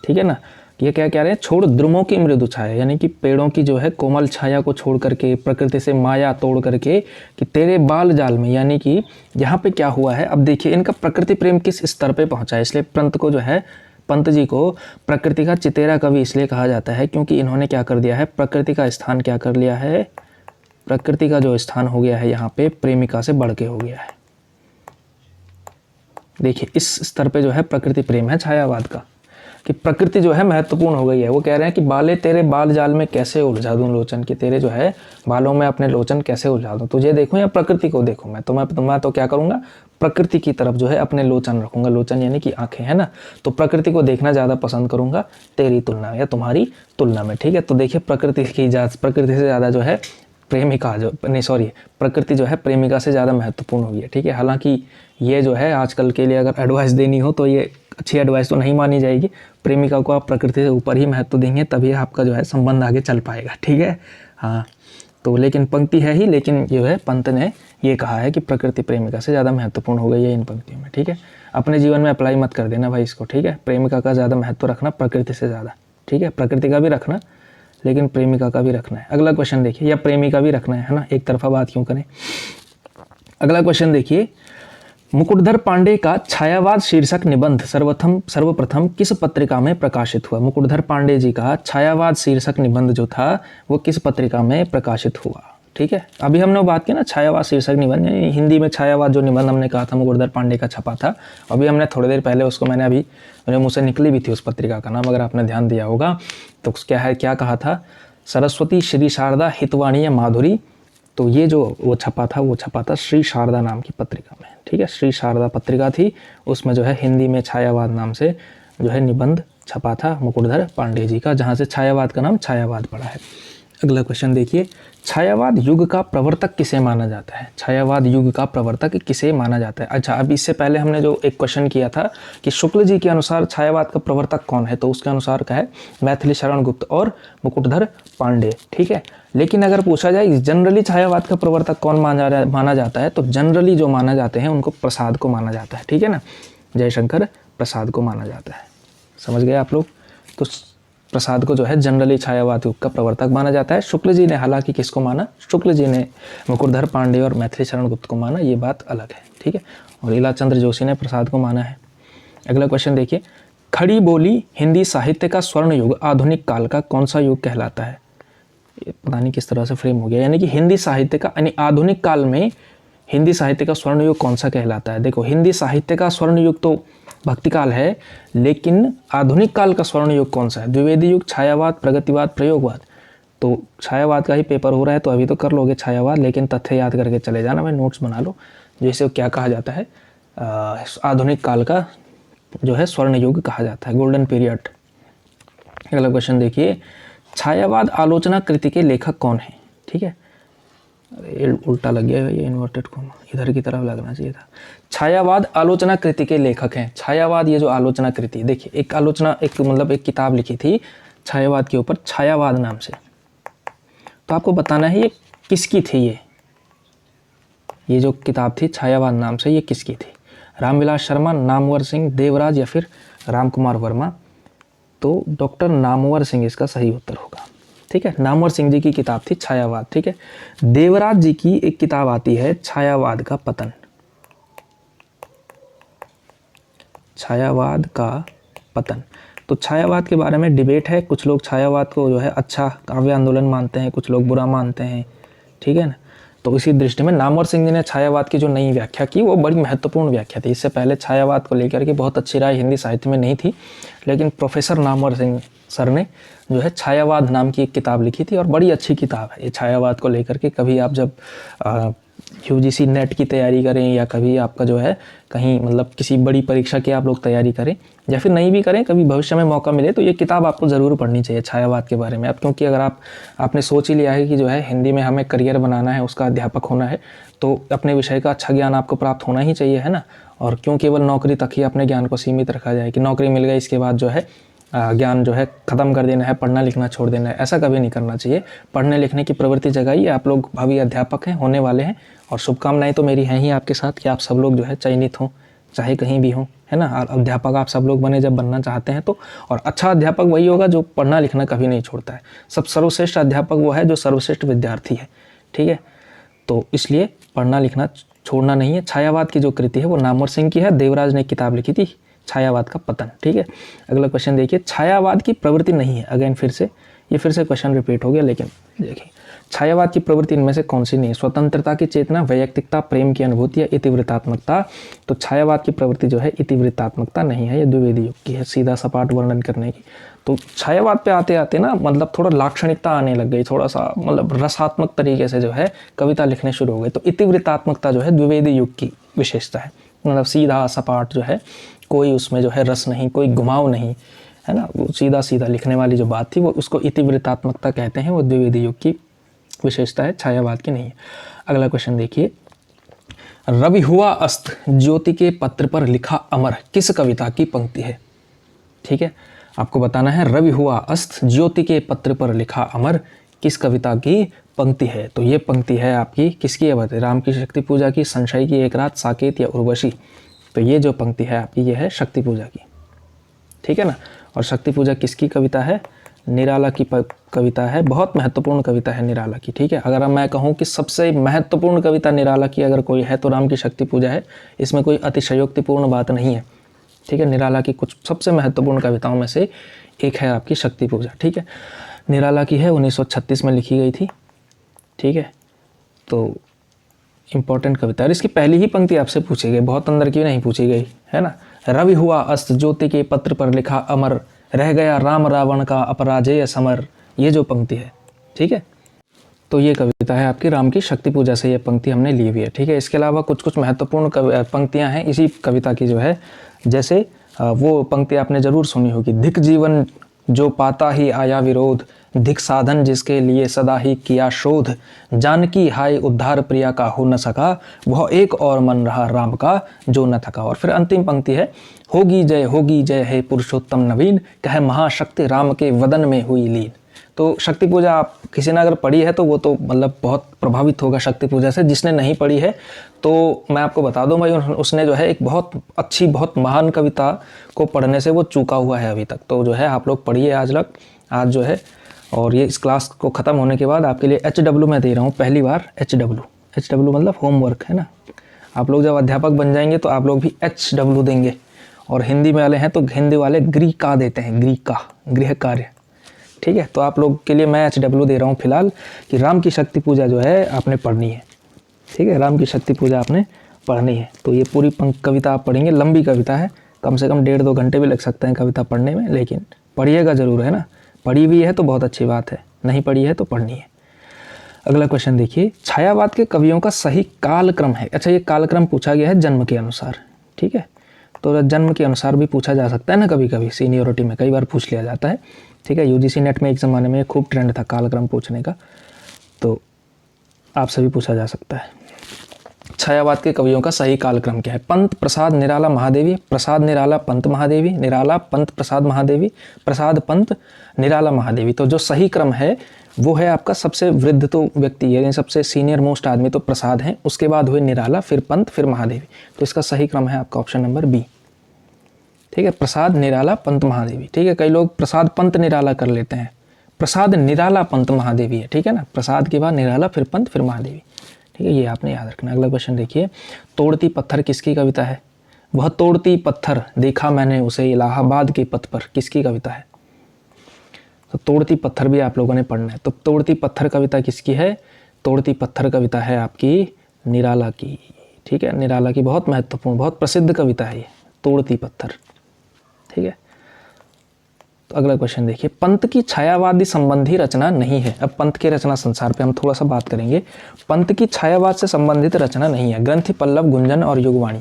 ठीक है ना। ये क्या कह रहे हैं, छोड़ द्रुमों की मृदु छाया, यानी कि पेड़ों की जो है कोमल छाया को छोड़ करके, प्रकृति से माया तोड़ करके, कि तेरे बाल जाल में, यानी कि यहाँ पे क्या हुआ है, अब देखिए इनका प्रकृति प्रेम किस स्तर पे पहुंचा है। इसलिए पंत को जो है, पंत जी को प्रकृति का चितेरा कवि इसलिए कहा जाता है क्योंकि इन्होंने क्या कर दिया है, प्रकृति का स्थान क्या कर लिया है, प्रकृति का जो स्थान हो गया है यहाँ पे प्रेमिका से बढ़ के हो गया है। देखिए इस स्तर पे जो है प्रकृति प्रेम है छायावाद का, कि प्रकृति जो है महत्वपूर्ण हो गई है। वो कह रहे हैं कि बाले तेरे बाल जाल में कैसे उलझा दूं लोचन, कि तेरे जो है बालों में अपने लोचन कैसे उलझा दूं, तुझे देखूं या प्रकृति को देखूं। मैं तो क्या करूंगा, प्रकृति की तरफ जो है अपने लोचन रखूंगा। लोचन यानी कि आंखें, है ना। तो प्रकृति को देखना ज़्यादा पसंद करूंगा तेरी तुलना या तुम्हारी तुलना में। ठीक है, तो देखिए प्रकृति से ज़्यादा जो है प्रेमिका प्रकृति जो है प्रेमिका से ज़्यादा महत्वपूर्ण हुई है। ठीक है, हालांकि ये जो है आजकल के लिए अगर एडवाइस देनी हो तो ये अच्छी एडवाइस तो नहीं मानी जाएगी। प्रेमिका को आप प्रकृति से ऊपर ही महत्व देंगे, तभी आपका जो है संबंध आगे चल पाएगा। ठीक है, हाँ। तो लेकिन पंक्ति है ही, लेकिन जो है पंत ने ये कहा है कि प्रकृति प्रेमिका से ज़्यादा महत्वपूर्ण हो गई है इन पंक्तियों में। ठीक है, अपने जीवन में अप्लाई मत कर देना भाई इसको। ठीक है, प्रेमिका का ज़्यादा महत्व रखना प्रकृति से ज़्यादा। ठीक है, प्रकृति का भी रखना लेकिन प्रेमिका का भी रखना है। अगला क्वेश्चन देखिए, या प्रेमिका भी रखना है ना, एक तरफा बात क्यों करें। अगला क्वेश्चन देखिए, मुकुटधर पांडे का छायावाद शीर्षक निबंध सर्वप्रथम किस पत्रिका में प्रकाशित हुआ। मुकुटधर पांडे जी का छायावाद शीर्षक निबंध जो था वो किस पत्रिका में प्रकाशित हुआ। ठीक है, अभी हमने बात की ना छायावाद शीर्षक निबंध, यानी हिंदी में छायावाद जो निबंध हमने कहा था मुकुटधर पांडे का छपा था। अभी हमने थोड़ी देर पहले उसको मेरे मुँह से निकली भी थी उस पत्रिका का नाम, अगर आपने ध्यान दिया होगा तो क्या कहा था, सरस्वती श्री शारदा हितवाणी या माधुरी। तो ये जो वो छपा था श्री शारदा नाम की पत्रिका में। ठीक है, श्री शारदा पत्रिका थी, उसमें जो है हिंदी में छायावाद नाम से जो है निबंध छपा था मुकुटधर पांडे जी का, जहाँ से छायावाद का नाम छायावाद पड़ा है। अगला क्वेश्चन देखिए, छायावाद युग का प्रवर्तक किसे माना जाता है? छायावाद युग का प्रवर्तक किसे माना जाता है? अच्छा, अब इससे पहले हमने जो एक क्वेश्चन किया था कि शुक्ल जी के अनुसार छायावाद का प्रवर्तक कौन है, तो उसके अनुसार क्या है, मैथिली शरण गुप्त और मुकुटधर पांडे। ठीक है, लेकिन अगर पूछा जाए जनरली छायावाद का प्रवर्तक कौन माना जाता है, तो जनरली जो माना जाते हैं उनको प्रसाद को माना जाता है। ठीक है ना, जयशंकर प्रसाद को माना जाता है। समझ गए आप लोग? तो प्रसाद को जो है जनरली छायावाद युग का प्रवर्तक माना जाता है। शुक्ल जी ने हालांकि किसको माना, शुक्ल जी ने मुकुटधर पांडे और मैथिली शरण गुप्त को माना, ये बात अलग है। ठीक है, और लीलाचंद्र जोशी ने प्रसाद को माना है। अगला क्वेश्चन देखिए, खड़ी बोली हिंदी साहित्य का स्वर्ण युग आधुनिक काल का कौन सा युग कहलाता है? ये पता नहीं किस तरह से फ्रेम हो गया, यानी कि हिंदी साहित्य का यानी आधुनिक काल में हिंदी साहित्य का स्वर्ण युग कौन सा कहलाता है? देखो, हिंदी साहित्य का स्वर्ण युग तो भक्ति काल है, लेकिन आधुनिक काल का स्वर्ण युग कौन सा है? द्विवेदी युग, छायावाद, प्रगतिवाद, प्रयोगवाद। तो छायावाद का ही पेपर हो रहा है, तो अभी तो कर लोगे छायावाद, लेकिन तथ्य याद करके चले जाना, मैं नोट्स बना लो जैसे क्या कहा जाता है, आधुनिक काल का जो है स्वर्ण युग कहा जाता है, गोल्डन पीरियड। अगला क्वेश्चन देखिए, छायावाद आलोचना कृति के लेखक कौन है? ठीक है, ये उल्टा लग गया, ये इन्वर्टेड कॉमा इधर की तरफ लगना चाहिए था। छायावाद आलोचना कृति के लेखक हैं। छायावाद, ये जो आलोचना कृति, देखिए एक आलोचना, एक मतलब एक किताब लिखी थी छायावाद के ऊपर, छायावाद नाम से। तो आपको बताना है ये किसकी थी, ये जो किताब थी छायावाद नाम से, ये किसकी थी? रामविलास शर्मा, नामवर सिंह, देवराज या फिर रामकुमार वर्मा? तो डॉक्टर नामवर सिंह इसका सही उत्तर होगा। ठीक है, नामवर सिंह जी की किताब थी छायावाद। ठीक है, देवराज जी की एक किताब आती है छायावाद का पतन। छायावाद का पतन। तो छायावाद के बारे में डिबेट है, कुछ लोग छायावाद को जो है अच्छा काव्य आंदोलन मानते हैं, कुछ लोग बुरा मानते हैं। ठीक है ना, तो इसी दृष्टि में नामवर सिंह जी ने छायावाद की जो नई व्याख्या की वो बड़ी महत्वपूर्ण व्याख्या थी। इससे पहले छायावाद को लेकर के बहुत अच्छी राय हिंदी साहित्य में नहीं थी, लेकिन प्रोफेसर नामवर सिंह सर ने जो है छायावाद नाम की एक किताब लिखी थी, और बड़ी अच्छी किताब है ये छायावाद को लेकर के। कभी आप जब यूजीसी नेट की तैयारी करें, या कभी आपका जो है कहीं मतलब किसी बड़ी परीक्षा की आप लोग तैयारी करें, या फिर नहीं भी करें, कभी भविष्य में मौका मिले, तो ये किताब आपको ज़रूर पढ़नी चाहिए छायावाद के बारे में। अब क्योंकि अगर आपने सोच ही लिया है कि जो है हिंदी में हमें करियर बनाना है, उसका अध्यापक होना है, तो अपने विषय का अच्छा ज्ञान आपको प्राप्त होना ही चाहिए, है ना। और क्यों केवल नौकरी तक ही अपने ज्ञान को सीमित रखा जाए कि नौकरी मिल गई इसके बाद जो है ज्ञान जो है ख़त्म कर देना है, पढ़ना लिखना छोड़ देना है, ऐसा कभी नहीं करना चाहिए। पढ़ने लिखने की प्रवृत्ति जगाइए, आप लोग भावी अध्यापक हैं, होने वाले हैं, और शुभकामनाएं तो मेरी हैं ही आपके साथ कि आप सब लोग जो है चयनित हों, चाहे कहीं भी हों, है ना। अध्यापक आप सब लोग बने जब बनना चाहते हैं तो। और अच्छा अध्यापक वही होगा जो पढ़ना लिखना कभी नहीं छोड़ता है। सब सर्वश्रेष्ठ अध्यापक वो है जो सर्वश्रेष्ठ विद्यार्थी है। ठीक है, तो इसलिए पढ़ना लिखना छोड़ना नहीं है। छायावाद की जो कृति है वो नामवर सिंह की है, देवराज ने किताब लिखी थी छायावाद का पतन। ठीक है, अगला क्वेश्चन देखिए, छायावाद की प्रवृत्ति नहीं है। अगेन फिर से क्वेश्चन रिपीट हो गया, लेकिन देखिए छायावाद की प्रवृत्ति इनमें से कौन सी नहीं है? स्वतंत्रता की चेतना, वैयक्तिकता, प्रेम की अनुभूति या इतिवृत्तात्मकता? तो छायावाद की प्रवृत्ति जो है इतिवृत्तात्मकता नहीं है, ये द्विवेदी युग की है, सीधा सपाट वर्णन करने की। तो छायावाद पे आते आते ना मतलब थोड़ा लाक्षणिकता आने लग गई, थोड़ा सा मतलब रसात्मक तरीके से जो है कविता लिखने शुरू हो गए। तो इतिवृत्तात्मकता जो है द्विवेदी युग की विशेषता है, मतलब सीधा सपाट जो है, कोई उसमें जो है रस नहीं, कोई घुमाव नहीं, है ना। वो सीधा सीधा लिखने वाली जो बात थी वो उसको इतिवृत्तात्मकता कहते हैं, वो द्विवेदी युग की विशेषता है, छायावाद की नहीं है। अगला क्वेश्चन देखिए, रवि हुआ अस्त ज्योति के पत्र पर लिखा अमर किस कविता की पंक्ति है? ठीक है, आपको बताना है रवि हुआ अस्त ज्योति के पत्र पर लिखा अमर किस कविता की पंक्ति है। तो ये पंक्ति है आपकी किसकी है? राम की शक्ति पूजा की, संशय की एक रात, साकेत या उर्वशी? तो ये जो पंक्ति है आपकी ये है शक्ति पूजा की। ठीक है ना, और शक्ति पूजा किसकी कविता है? निराला की कविता है, बहुत महत्वपूर्ण कविता है निराला की। ठीक है, अगर मैं कहूँ कि सबसे महत्वपूर्ण कविता निराला की अगर कोई है तो राम की शक्ति पूजा है, इसमें कोई अतिशयोक्तिपूर्ण बात नहीं है। ठीक है, निराला की कुछ सबसे महत्वपूर्ण कविताओं में से एक है आपकी शक्ति पूजा। ठीक है, निराला की है, 1936 में लिखी गई थी। ठीक है, तो इम्पॉर्टेंट कविता है। इसकी पहली ही पंक्ति आपसे पूछी गई, बहुत अंदर की नहीं पूछी गई, है ना। रवि हुआ अस्त ज्योति के पत्र पर लिखा अमर, रह गया राम रावण का अपराजेय समर, ये जो पंक्ति है। ठीक है, तो ये कविता है आपकी राम की शक्ति पूजा से, ये पंक्ति हमने ली हुई है। ठीक है, इसके अलावा कुछ कुछ महत्वपूर्ण पंक्तियां हैं इसी कविता की जो है, जैसे वो पंक्ति आपने जरूर सुनी होगी, धिक जीवन जो पाता ही आया विरोध, धिक साधन जिसके लिए सदा ही किया शोध। जानकी हाय उद्धार प्रिया का हो न सका, वह एक और मन रहा राम का जो न थका। और फिर अंतिम पंक्ति है, होगी जय है पुरुषोत्तम नवीन, कह महाशक्ति राम के वदन में हुई लीन। तो शक्ति पूजा आप किसी ने अगर पढ़ी है तो वो तो मतलब बहुत प्रभावित होगा शक्ति पूजा से। जिसने नहीं पढ़ी है तो मैं आपको बता दूं भाई, उसने जो है एक बहुत अच्छी बहुत महान कविता को पढ़ने से वो चूका हुआ है अभी तक। तो जो है आप लोग पढ़िए आज जो है, और ये इस क्लास को ख़त्म होने के बाद आपके लिए HW मैं दे रहा हूँ पहली बार। HW मतलब होमवर्क है ना। आप लोग जब अध्यापक बन जाएंगे तो आप लोग भी HW देंगे, और हिंदी में वाले हैं तो हिंदी वाले गृह देते हैं, गृह कार्य। ठीक है, तो आप लोग के लिए मैं HW दे रहा हूँ फिलहाल कि राम की शक्ति पूजा जो है आपने पढ़नी है। ठीक है, राम की शक्ति पूजा आपने पढ़नी है। तो ये पूरी कविता आप पढ़ेंगे, लंबी कविता है, कम से कम 1.5-2 घंटे भी लग सकते हैं कविता पढ़ने में, लेकिन पढ़िएगा ज़रूर है ना। पढ़ी हुई है तो बहुत अच्छी बात है, नहीं पढ़ी है तो पढ़नी है। अगला क्वेश्चन देखिए, छायावाद के कवियों का सही कालक्रम है। अच्छा, ये कालक्रम पूछा गया है जन्म के अनुसार। ठीक है, तो जन्म के अनुसार भी पूछा जा सकता है ना, कभी कभी सीनियरिटी में कई बार पूछ लिया जाता है। ठीक है, UGC नेट में एक ज़माने में खूब ट्रेंड था कालक्रम पूछने का, तो आपसे भी पूछा जा सकता है। छायावाद के कवियों का सही कालक्रम क्या है? पंत प्रसाद निराला महादेवी, प्रसाद निराला पंत महादेवी, निराला पंत प्रसाद महादेवी, प्रसाद पंत निराला महादेवी। तो जो सही क्रम है वो है आपका, सबसे वृद्ध तो व्यक्ति है, सबसे सीनियर मोस्ट आदमी तो प्रसाद हैं, उसके बाद हुए निराला, फिर पंत, फिर महादेवी। तो इसका सही क्रम है आपका ऑप्शन नंबर बी। ठीक है, प्रसाद निराला पंत महादेवी। ठीक है, कई लोग प्रसाद पंत निराला कर लेते हैं, प्रसाद निराला पंत महादेवी है। ठीक है ना, प्रसाद के बाद निराला, फिर पंत, फिर महादेवी। ठीक है, ये आपने याद रखना। अगला क्वेश्चन देखिए, तोड़ती पत्थर किसकी कविता है? वह तोड़ती पत्थर देखा मैंने उसे इलाहाबाद के पथ पर, किसकी कविता है? तो तोड़ती पत्थर भी आप लोगों ने पढ़ना है। तो तोड़ती पत्थर कविता किसकी है? तोड़ती पत्थर कविता है आपकी निराला की। ठीक है, निराला की बहुत महत्वपूर्ण, बहुत प्रसिद्ध कविता है ये तोड़ती पत्थर। ठीक है, तो अगला क्वेश्चन देखिए, पंत की छायावादी संबंधी रचना नहीं है। अब पंत के रचना संसार पे हम थोड़ा सा बात करेंगे। पंत की छायावाद से संबंधित रचना नहीं है, ग्रंथि, पल्लव, गुंजन और युगवाणी।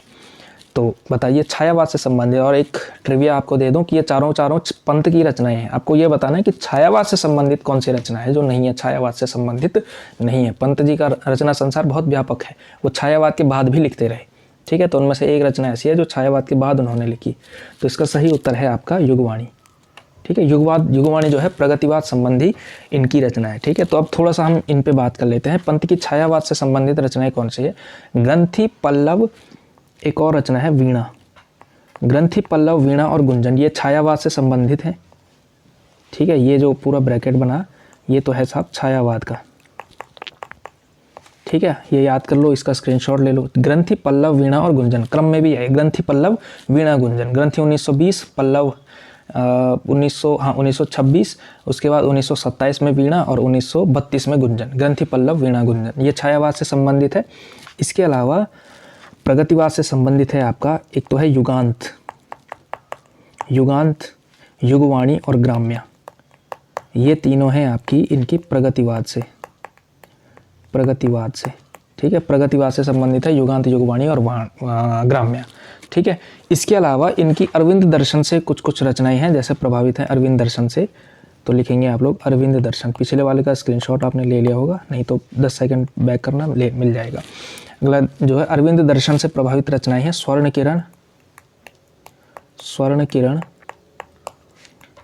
तो बताइए छायावाद से संबंधित, और एक ट्रिविया आपको दे दूं कि ये चारों पंत की रचनाएं हैं। आपको ये बताना है कि छायावाद से संबंधित कौन सी रचना है जो नहीं है, छायावाद से संबंधित नहीं है। पंत जी का रचना संसार बहुत व्यापक है, वो छायावाद के बाद भी लिखते रहे। ठीक है, तो उनमें से एक रचना ऐसी है जो छायावाद के बाद उन्होंने लिखी। तो इसका सही उत्तर है आपका युगवाणी। ठीक है, युगवाणी जो है प्रगतिवाद संबंधी इनकी रचना है। ठीक है, तो अब थोड़ा सा हम इन पे बात कर लेते हैं। पंत की छायावाद से संबंधित रचनाएं कौन सी है? ग्रंथि, पल्लव, एक और रचना है वीणा। ग्रंथि, पल्लव, वीणा और गुंजन, ये छायावाद से संबंधित है। ठीक है, ये जो पूरा ब्रैकेट बना ये तो है साहब छायावाद का। ठीक है, ये याद कर लो, इसका स्क्रीनशॉट ले लो। ग्रंथि, पल्लव, वीणा और गुंजन क्रम में भी है, ग्रंथि, पल्लव, वीणा, गुंजन। ग्रंथि 1920, पल्लव 1926, उसके बाद 1927 में वीणा और 1932 में गुंजन। ग्रंथि, पल्लव, वीणा, गुंजन, ये छायावाद से संबंधित है। इसके अलावा प्रगतिवाद से संबंधित है आपका, एक तो है युगांत, युगवाणी और ग्राम्या। ये तीनों हैं आपकी इनकी प्रगतिवाद से। ठीक है, प्रगतिवाद से संबंधित है युगांत, युगवाणी और ग्राम्या। ठीक है, इसके अलावा इनकी अरविंद दर्शन से कुछ रचनाएं हैं, जैसे प्रभावित हैं अरविंद दर्शन से। तो लिखेंगे आप लोग अरविंद दर्शन। पिछले वाले का स्क्रीनशॉट आपने ले लिया होगा, नहीं तो 10 सेकंड बैक करना, मिल जाएगा। अगला जो है अरविंद दर्शन से प्रभावित रचनाएं हैं स्वर्ण किरण,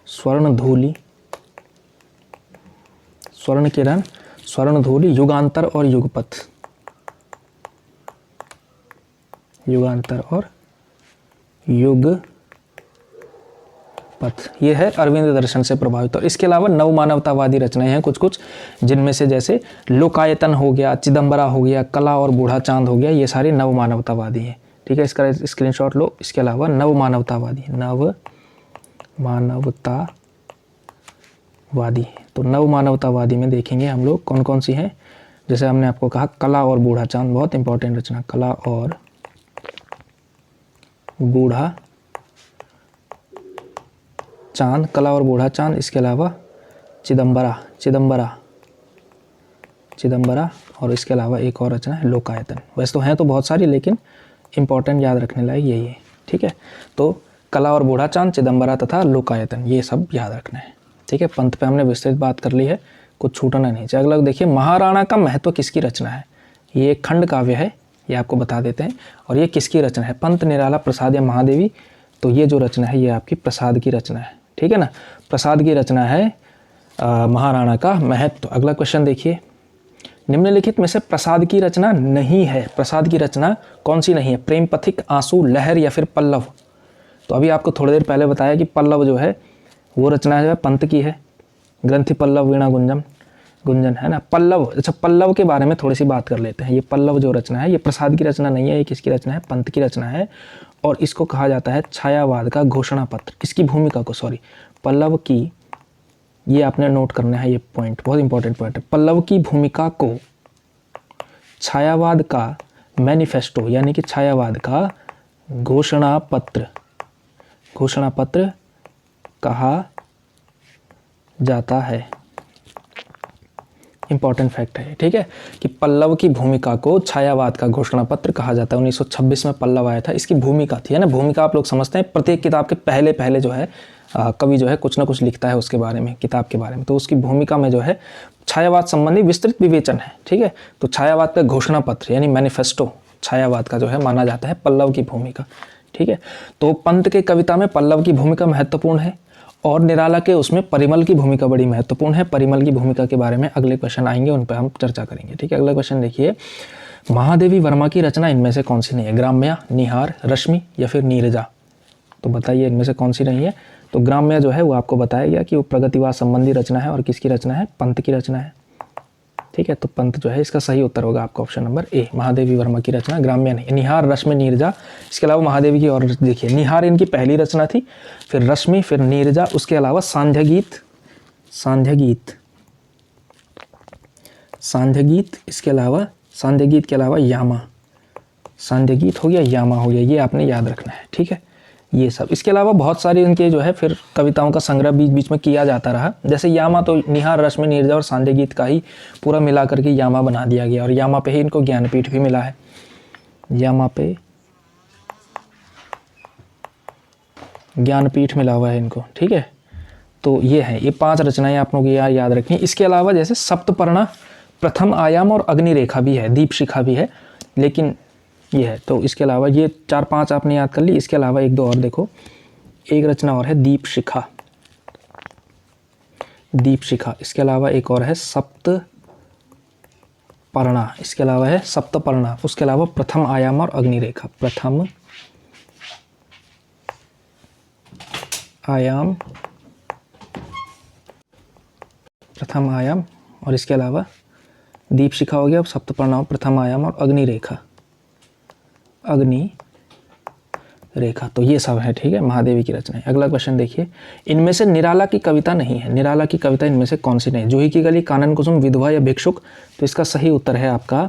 स्वर्ण धूलि, युगांतर और युगपथ। ये है अरविंद दर्शन से प्रभावित। और इसके अलावा नवमानवतावादी रचनाएं हैं कुछ, जिनमें से जैसे लोकायतन हो गया, चिदंबरा हो गया, कला और बूढ़ा चांद हो गया, ये सारे नवमानवतावादी हैं। ठीक है, इसका स्क्रीनशॉट लो। इसके अलावा नवमानवतावादी, तो नवमानवतावादी में देखेंगे हम लोग कौन कौन सी हैं। जैसे हमने आपको कहा कला और बूढ़ा चांद, बहुत इंपॉर्टेंट रचना, कला और बूढ़ा चांद। इसके अलावा चिदंबरा और इसके अलावा एक और रचना है लोकायतन। वैसे तो हैं तो बहुत सारी, लेकिन इंपॉर्टेंट याद रखने लायक यही है। ठीक है, तो कला और बूढ़ा चांद, चिदम्बरा तथा लोकायतन, ये सब याद रखना है। ठीक है, पंत पे हमने विस्तृत बात कर ली है, कुछ छूटना नहीं चाहिए। अगला देखिए, महाराणा का महत्व किसकी रचना है? ये एक खंड काव्य है, ये आपको बता देते हैं। और ये किसकी रचना है? पंत, निराला, प्रसाद या महादेवी? तो ये जो रचना है ये आपकी प्रसाद की रचना है। ठीक है ना, प्रसाद की रचना है महाराणा का महत्व। अगला क्वेश्चन देखिए, निम्नलिखित में से प्रसाद की रचना नहीं है। प्रसाद की रचना कौन सी नहीं है? प्रेम पथिक, आंसू, लहर या फिर पल्लव? तो अभी आपको थोड़ी देर पहले बताया कि पल्लव जो है वो रचना जो है पंत की है। ग्रंथि पल्लव वीणा गुंजन, गुंजन है ना। पल्लव, अच्छा पल्लव के बारे में थोड़ी सी बात कर लेते हैं। ये पल्लव जो रचना है ये प्रसाद की रचना नहीं है, ये किसकी रचना है? पंत की रचना है। और इसको कहा जाता है छायावाद का घोषणा पत्र। इसकी भूमिका को, सॉरी, पल्लव की, ये आपने नोट करना है, ये पॉइंट बहुत इंपॉर्टेंट पॉइंट है। पल्लव की भूमिका को छायावाद का मैनिफेस्टो यानी कि छायावाद का घोषणा पत्र कहा जाता है। इंपॉर्टेंट फैक्ट है, ठीक है, कि पल्लव की भूमिका को छायावाद का घोषणा पत्र कहा जाता है। 1926 में पल्लव आया था, इसकी भूमिका थी, है ना। भूमिका आप लोग समझते हैं, प्रत्येक किताब के पहले पहले जो है कवि जो है कुछ ना कुछ लिखता है उसके बारे में, किताब के बारे में। तो उसकी भूमिका में जो है छायावाद संबंधी विस्तृत विवेचन है। ठीक है, तो छायावाद का घोषणा पत्र यानी मैनिफेस्टो छायावाद का जो है माना जाता है पल्लव की भूमिका। ठीक है, तो पंत के कविता में पल्लव की भूमिका महत्वपूर्ण है और निराला के उसमें परिमल की भूमिका बड़ी महत्वपूर्ण है। परिमल की भूमिका के बारे में अगले क्वेश्चन आएंगे, उन पर हम चर्चा करेंगे। ठीक है, अगला क्वेश्चन देखिए, महादेवी वर्मा की रचना इनमें से कौन सी नहीं है? ग्राम्या, निहार, रश्मि या फिर नीरजा? तो बताइए इनमें से कौन सी नहीं है? तो ग्राम्या जो है वो आपको बताया गया कि वो प्रगतिवाद संबंधी रचना है और किसकी रचना है? पंत की रचना है। ठीक है, तो पंत जो है इसका सही उत्तर होगा आपका option number A, Mahadevi Verma की रचना, ग्राम्य नहीं। निहार, रश्मि, नीरजा, इसके अलावा महादेवी की और देखिए, निहार इनकी पहली रचना थी, फिर रश्मि, फिर नीरजा, उसके अलावा सांध्य गीत, इसके अलावा सांध्य गीत के अलावा यामा, सांध्य गीत हो गया, यामा हो गया, ये आपने याद रखना है। ठीक है, ये सब, इसके अलावा बहुत सारी उनके जो है फिर कविताओं का संग्रह बीच बीच में किया जाता रहा। जैसे यामा तो निहार, रश्मि, नीरजा और सांध्य गीत का ही पूरा मिला करके यामा बना दिया गया और यामा पे ही इनको ज्ञानपीठ भी मिला है। यामा पे ज्ञानपीठ मिला हुआ है इनको। ठीक है, तो ये है, ये 5 रचनाएं आप लोग याद रखें। इसके अलावा जैसे सप्तपर्णा, प्रथम आयाम और अग्निरेखा भी है, दीपशिखा भी है, लेकिन ये है। तो इसके अलावा ये 4-5 आपने याद कर ली। इसके अलावा 1-2 और देखो, एक रचना और है दीपशिखा, इसके अलावा एक और है सप्तपर्णा, इसके अलावा है सप्तपर्णा, उसके अलावा प्रथम आयाम और अग्निरेखा, प्रथम आयाम और इसके अलावा दीपशिखा हो गया, सप्तपर्णा, प्रथम आयाम और अग्निरेखा, तो ये सब है। ठीक है, महादेवी की रचना है। अगला क्वेश्चन देखिए, इनमें से निराला की कविता नहीं है। निराला की कविता इनमें से कौन सी नहीं? जूही की गली, कानन कुसुम, विधवा या भिक्षुक? तो इसका सही उत्तर है आपका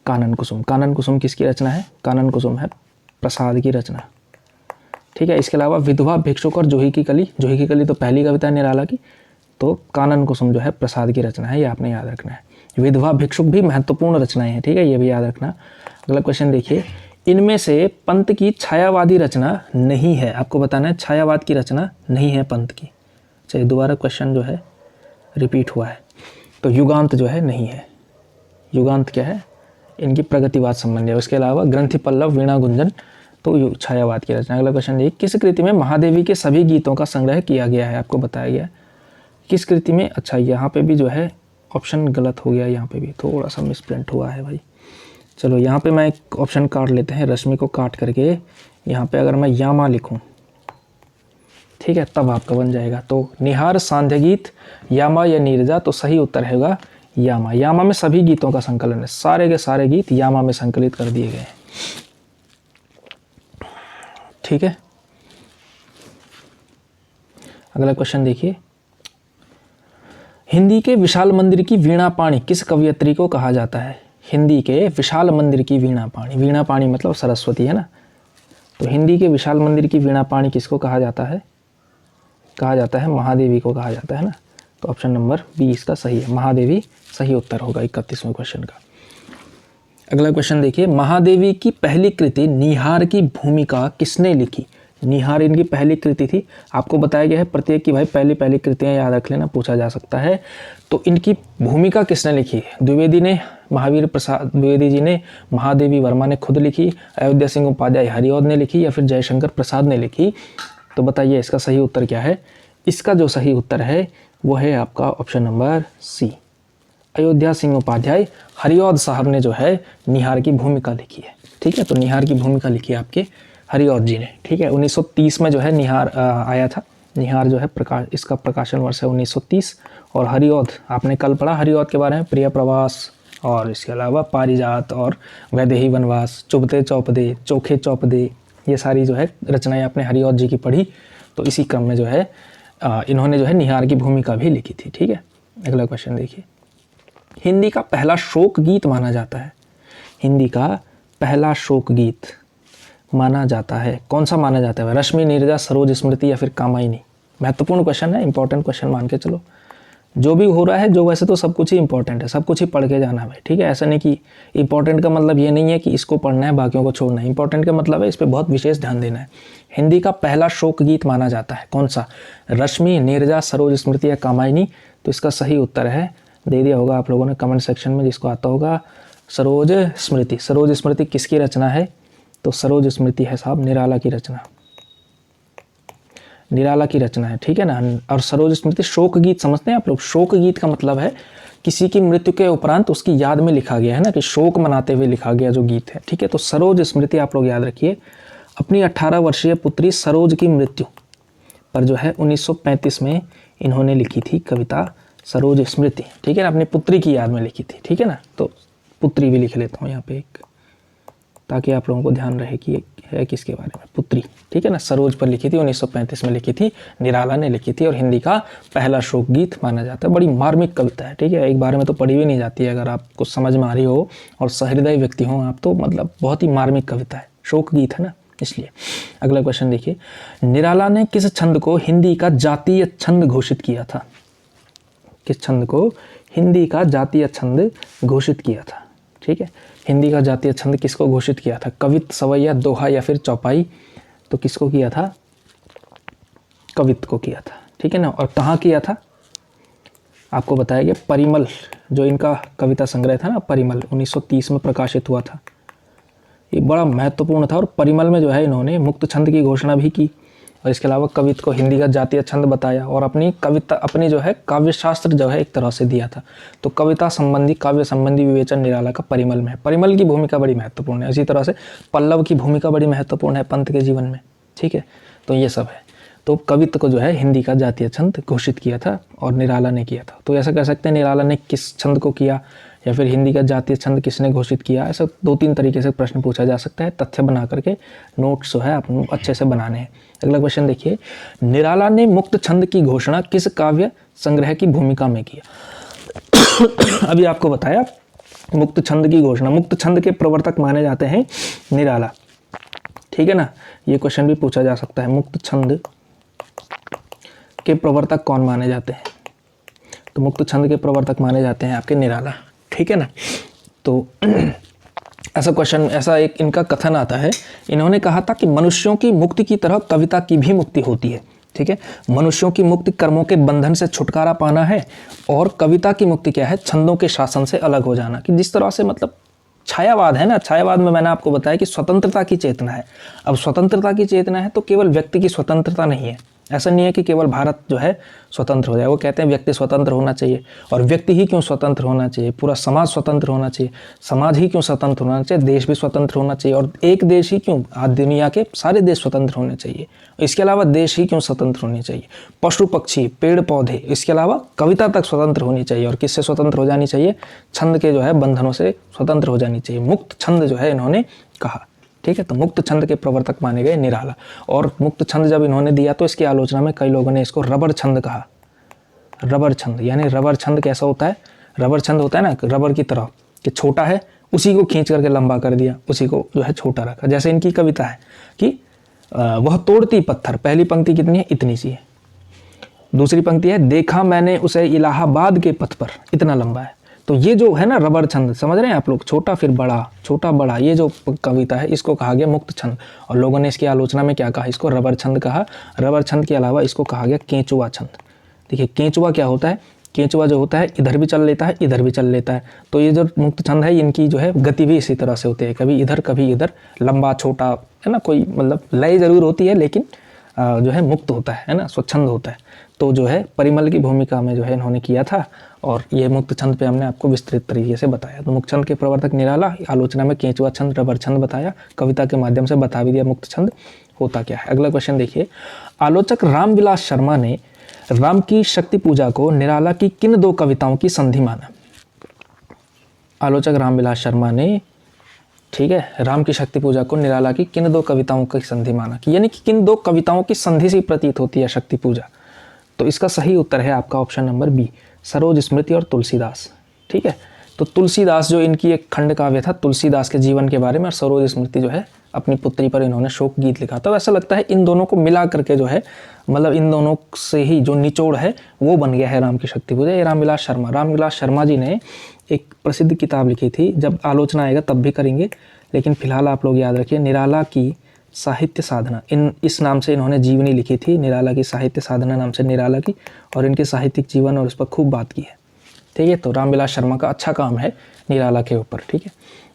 कानन कुसुम। कानन कुसुम किसकी रचना है? कानन कुसुम है प्रसाद की रचना। ठीक है, इसके अलावा विधवा, भिक्षुक और जूही की कली तो पहली कविता है निराला की, तो कानन कुसुम जो है प्रसाद की रचना है, ये आपने याद रखना है। विधवा, भिक्षुक भी महत्वपूर्ण रचनाएं हैं। ठीक है, ये भी याद रखना। अगला क्वेश्चन देखिए, इनमें से पंत की छायावादी रचना नहीं है। आपको बताना है छायावाद की रचना नहीं है पंत की। चलिए दोबारा क्वेश्चन जो है रिपीट हुआ है। तो युगांत जो है नहीं है। युगांत क्या है? इनकी प्रगतिवाद संबंधी है। उसके अलावा ग्रंथि पल्लव, वीणा गुंजन तो छायावाद की रचना। अगला क्वेश्चन देखिए, किस कृति में महादेवी के सभी गीतों का संग्रह किया गया है? आपको बताया गया किस कृति में। अच्छा, यहाँ पे भी जो है ऑप्शन गलत हो गया, यहाँ पे भी थोड़ा सा मिसप्रिंट हुआ है भाई। चलो यहाँ पे मैं एक ऑप्शन काट लेते हैं, रश्मि को काट करके यहाँ पे अगर मैं यामा लिखूँ, ठीक है, तब आपका बन जाएगा। तो निहार, सांध्य गीत, यामा या नीरजा? तो सही उत्तर होगा यामा। यामा में सभी गीतों का संकलन है, सारे के सारे गीत यामा में संकलित कर दिए गए हैं। ठीक है, अगला क्वेश्चन देखिए, हिंदी के विशाल मंदिर की वीणा पाणी किस कवयित्री को कहा जाता है? हिंदी के विशाल मंदिर की वीणा पाणी, वीणा पाणी मतलब सरस्वती है ना। तो हिंदी के विशाल मंदिर की वीणा पाणी किसको कहा जाता है? कहा जाता है महादेवी को कहा जाता है ना। तो ऑप्शन नंबर बी इसका सही है, महादेवी सही उत्तर होगा 31वें क्वेश्चन का। अगला क्वेश्चन देखिए, महादेवी की पहली कृति निहार की भूमिका किसने लिखी? निहार इनकी पहली कृति थी। आपको बताया गया है प्रत्येक की भाई पहली पहली कृतियाँ याद रख लेना, पूछा जा सकता है। तो इनकी भूमिका किसने लिखी? द्विवेदी ने, महावीर प्रसाद द्विवेदी जी ने, महादेवी वर्मा ने खुद लिखी, अयोध्या सिंह उपाध्याय हरिऔध ने लिखी, या फिर जयशंकर प्रसाद ने लिखी? तो बताइए इसका सही उत्तर क्या है? इसका जो सही उत्तर है वो है आपका option number C, Ayodhya Singh Upadhyay Hariaudh साहब ने जो है निहार की भूमिका लिखी है। ठीक है, तो निहार की भूमिका लिखी है आपके हरिऔध जी ने। ठीक है, 1930 में जो है निहार आया था। निहार जो है इसका प्रकाशन वर्ष है 1930। और हरिऔध आपने कल पढ़ा हरिऔध के बारे में, प्रिय प्रवास और इसके अलावा पारिजात और वैदेही वनवास, चुभते चौपदे, चोखे चौपदे, ये सारी जो है रचनाएं आपने हरिऔध जी की पढ़ी। तो इसी क्रम में जो है इन्होंने जो है निहार की भूमिका भी लिखी थी। ठीक है, अगला क्वेश्चन देखिए। हिंदी का पहला शोक गीत माना जाता है, हिंदी का पहला शोक गीत माना जाता है, कौन सा माना जाता है? रश्मि, नीरजा, सरोज स्मृति या फिर कामायनी? महत्वपूर्ण क्वेश्चन है, इंपॉर्टेंट क्वेश्चन मान के चलो। जो भी हो रहा है, जो वैसे तो सब कुछ ही इंपॉर्टेंट है, सब कुछ ही पढ़ के जाना है। ठीक है, ऐसा नहीं कि इंपॉर्टेंट का मतलब ये नहीं है कि इसको पढ़ना है बाकियों को छोड़ना है। इंपॉर्टेंट का मतलब है इस पर बहुत विशेष ध्यान देना है। हिंदी का पहला शोक गीत माना जाता है कौन सा? रश्मि, नीरजा, सरोज स्मृति या कामायनी? तो इसका सही उत्तर है, दे दिया होगा आप लोगों ने कमेंट सेक्शन में, जिसको आता होगा, सरोज स्मृति। सरोज स्मृति किसकी रचना है? तो सरोज स्मृति है साहब निराला की रचना, निराला की रचना है। ठीक है ना। और सरोज स्मृति शोक गीत समझते हैं आप लोग? शोक गीत का मतलब है किसी की मृत्यु के उपरांत उसकी याद में लिखा गया है ना, कि शोक मनाते हुए लिखा गया जो गीत है। ठीक है, तो सरोज स्मृति आप लोग याद रखिए। अपनी 18 वर्षीय पुत्री सरोज की मृत्यु पर जो है 1935 में इन्होंने लिखी थी कविता सरोज स्मृति। ठीक है ना, अपनी पुत्री की याद में लिखी थी। ठीक है ना, तो पुत्री भी लिख लेता हूँ यहाँ पे एक, ताकि आप लोगों को ध्यान रहे कि है किसके बारे में, पुत्री। ठीक है ना, सरोज पर लिखी थी, 1935 में लिखी थी, निराला ने लिखी थी, और हिंदी का पहला शोक गीत माना जाता है। बड़ी मार्मिक कविता है। ठीक है, एक बार में तो पढ़ी भी नहीं जाती है, अगर आपको समझ में आ रही हो और सहृदय व्यक्ति हो आप, तो मतलब बहुत ही मार्मिक कविता है, शोक गीत है ना, इसलिए। अगला क्वेश्चन देखिए, निराला ने किस छंद को हिंदी का जातीय छंद घोषित किया था? किस छंद को हिंदी का जातीय छंद घोषित किया था? ठीक है, हिंदी का जातीय छंद किसको घोषित किया था? कवित, सवैया, दोहा या फिर चौपाई? तो किसको किया था? कवित को किया था। ठीक है ना, और कहाँ किया था? आपको बताया गया परिमल, जो इनका कविता संग्रह था ना परिमल, 1930 में प्रकाशित हुआ था। ये बड़ा महत्वपूर्ण था, और परिमल में जो है इन्होंने मुक्त छंद की घोषणा भी की, और इसके अलावा कवित को हिंदी का जातीय छंद बताया, और अपनी कविता, अपनी जो है काव्य शास्त्र जो है एक तरह से दिया था। तो कविता संबंधी, काव्य संबंधी विवेचन निराला का परिमल में है। परिमल की भूमिका बड़ी महत्वपूर्ण है। इसी तरह से पल्लव की भूमिका बड़ी महत्वपूर्ण है पंत के जीवन में। ठीक है, तो ये सब है। तो कवित्व को जो है हिंदी का जातीय छंद घोषित किया था और निराला ने किया था। तो ऐसा कह सकते हैं निराला ने किस छंद को किया, या फिर हिंदी का जातीय छंद किसने घोषित किया? ऐसा 2-3 तरीके से प्रश्न पूछा जा सकता है। तथ्य बना करके नोट्स जो है आपको अच्छे से बनाने हैं। अगला क्वेश्चन देखिए, निराला ने मुक्त छंद की घोषणा किस काव्य संग्रह की भूमिका में किया? अभी आपको बताया मुक्त छंद की घोषणा, मुक्त छंद के प्रवर्तक माने जाते हैं निराला। ठीक है ना, ये क्वेश्चन भी पूछा जा सकता है, मुक्त छंद के प्रवर्तक कौन माने जाते हैं? तो मुक्त छंद के प्रवर्तक माने जाते हैं आपके निराला। ठीक है ना, तो ऐसा क्वेश्चन, ऐसा एक इनका कथन आता है, इन्होंने कहा था कि मनुष्यों की मुक्ति की तरह कविता की भी मुक्ति होती है। ठीक है, मनुष्यों की मुक्ति कर्मों के बंधन से छुटकारा पाना है, और कविता की मुक्ति क्या है? छंदों के शासन से अलग हो जाना। कि जिस तरह से मतलब छायावाद है ना, छायावाद में मैंने आपको बताया कि स्वतंत्रता की चेतना है। अब स्वतंत्रता की चेतना है तो केवल व्यक्ति की स्वतंत्रता नहीं है। ऐसा नहीं है कि केवल भारत जो है स्वतंत्र हो जाए। वो कहते हैं व्यक्ति स्वतंत्र होना चाहिए, और व्यक्ति ही क्यों स्वतंत्र होना चाहिए, पूरा समाज स्वतंत्र होना चाहिए। समाज ही क्यों स्वतंत्र होना चाहिए? देश भी स्वतंत्र होना चाहिए। और एक देश ही क्यों, आज दुनिया के सारे देश स्वतंत्र होने चाहिए। इसके अलावा देश ही क्यों स्वतंत्र होने चाहिए? पशु पक्षी, पेड़ पौधे, इसके अलावा कविता तक स्वतंत्र होनी चाहिए। और किससे स्वतंत्र हो जानी चाहिए? छंद के जो है बंधनों से स्वतंत्र हो जानी चाहिए। मुक्त छंद जो है इन्होंने कहा। ठीक है, तो मुक्त छंद के प्रवर्तक माने गए निराला। और मुक्त छंद जब इन्होंने दिया तो इसकी आलोचना में कई लोगों ने इसको रबर छंद कहा। रबर छंद, यानी रबर छंद कैसा होता है? रबर छंद होता है ना रबर की तरह, कि छोटा है उसी को खींच करके लंबा कर दिया, उसी को जो है छोटा रखा। जैसे इनकी कविता है कि वह तोड़ती पत्थर, पहली पंक्ति कितनी है? इतनी सी है। दूसरी पंक्ति है, देखा मैंने उसे इलाहाबाद के पथ पर, इतना लंबा है। तो ये जो है ना रबर छंद, समझ रहे हैं आप लोग, छोटा फिर बड़ा, छोटा बड़ा, ये जो कविता है इसको कहा गया मुक्त छंद। और लोगों ने इसकी आलोचना में क्या कहा, इसको रबर छंद कहा। रबर छंद के अलावा इसको कहा गया केंचुआ छंद। देखिए केंचुआ क्या होता है, केंचुआ जो होता है इधर भी चल लेता है, इधर भी चल लेता है। तो ये जो मुक्त छंद है इनकी जो है गति भी इसी तरह से होती है, कभी इधर कभी इधर, लंबा छोटा, है ना, कोई मतलब लय जरूर होती है लेकिन जो है मुक्त होता है ना, स्वच्छंद होता है। तो जो है परिमल की भूमिका में जो है इन्होंने किया था, और ये मुक्त छंद पे हमने आपको विस्तृत तरीके से बताया। तो मुक्त छंद के प्रवर्तक निराला, आलोचना में केंचुआ छंद, रबर छंद बताया, कविता के माध्यम से बता भी दिया मुक्त छंद होता क्या है। अगला क्वेश्चन देखिए, आलोचक रामविलास शर्मा ने राम की शक्ति पूजा को निराला की किन दो कविताओं की संधि माना। आलोचक रामविलास शर्मा ने, ठीक है, राम की शक्ति पूजा को निराला की किन दो कविताओं की संधि माना, कि यानी कि किन दो कविताओं की संधि से प्रतीत होती है शक्ति पूजा। तो इसका सही उत्तर है आपका ऑप्शन नंबर बी, सरोज स्मृति और तुलसीदास। ठीक है, तो तुलसीदास जो इनकी एक खंड काव्य था तुलसीदास के जीवन के बारे में, और सरोज स्मृति जो है अपनी पुत्री पर इन्होंने शोक गीत लिखा। तो ऐसा लगता है इन दोनों को मिला करके जो है, मतलब इन दोनों से ही जो निचोड़ है वो बन गया है राम की शक्ति पूजा। ये रामविलास शर्मा जी ने एक प्रसिद्ध किताब लिखी थी, जब आलोचना आएगा तब भी करेंगे, लेकिन फिलहाल आप लोग याद रखिए निराला की साहित्य साधना, इस नाम से इन्होंने जीवनी लिखी थी, निराला की साहित्य साधना नाम से निराला की, और इनके साहित्यिक जीवन और उस पर खूब बात की है। ठीक है, तो रामविलास शर्मा का अच्छा काम है निराला के ऊपर। ठीक है,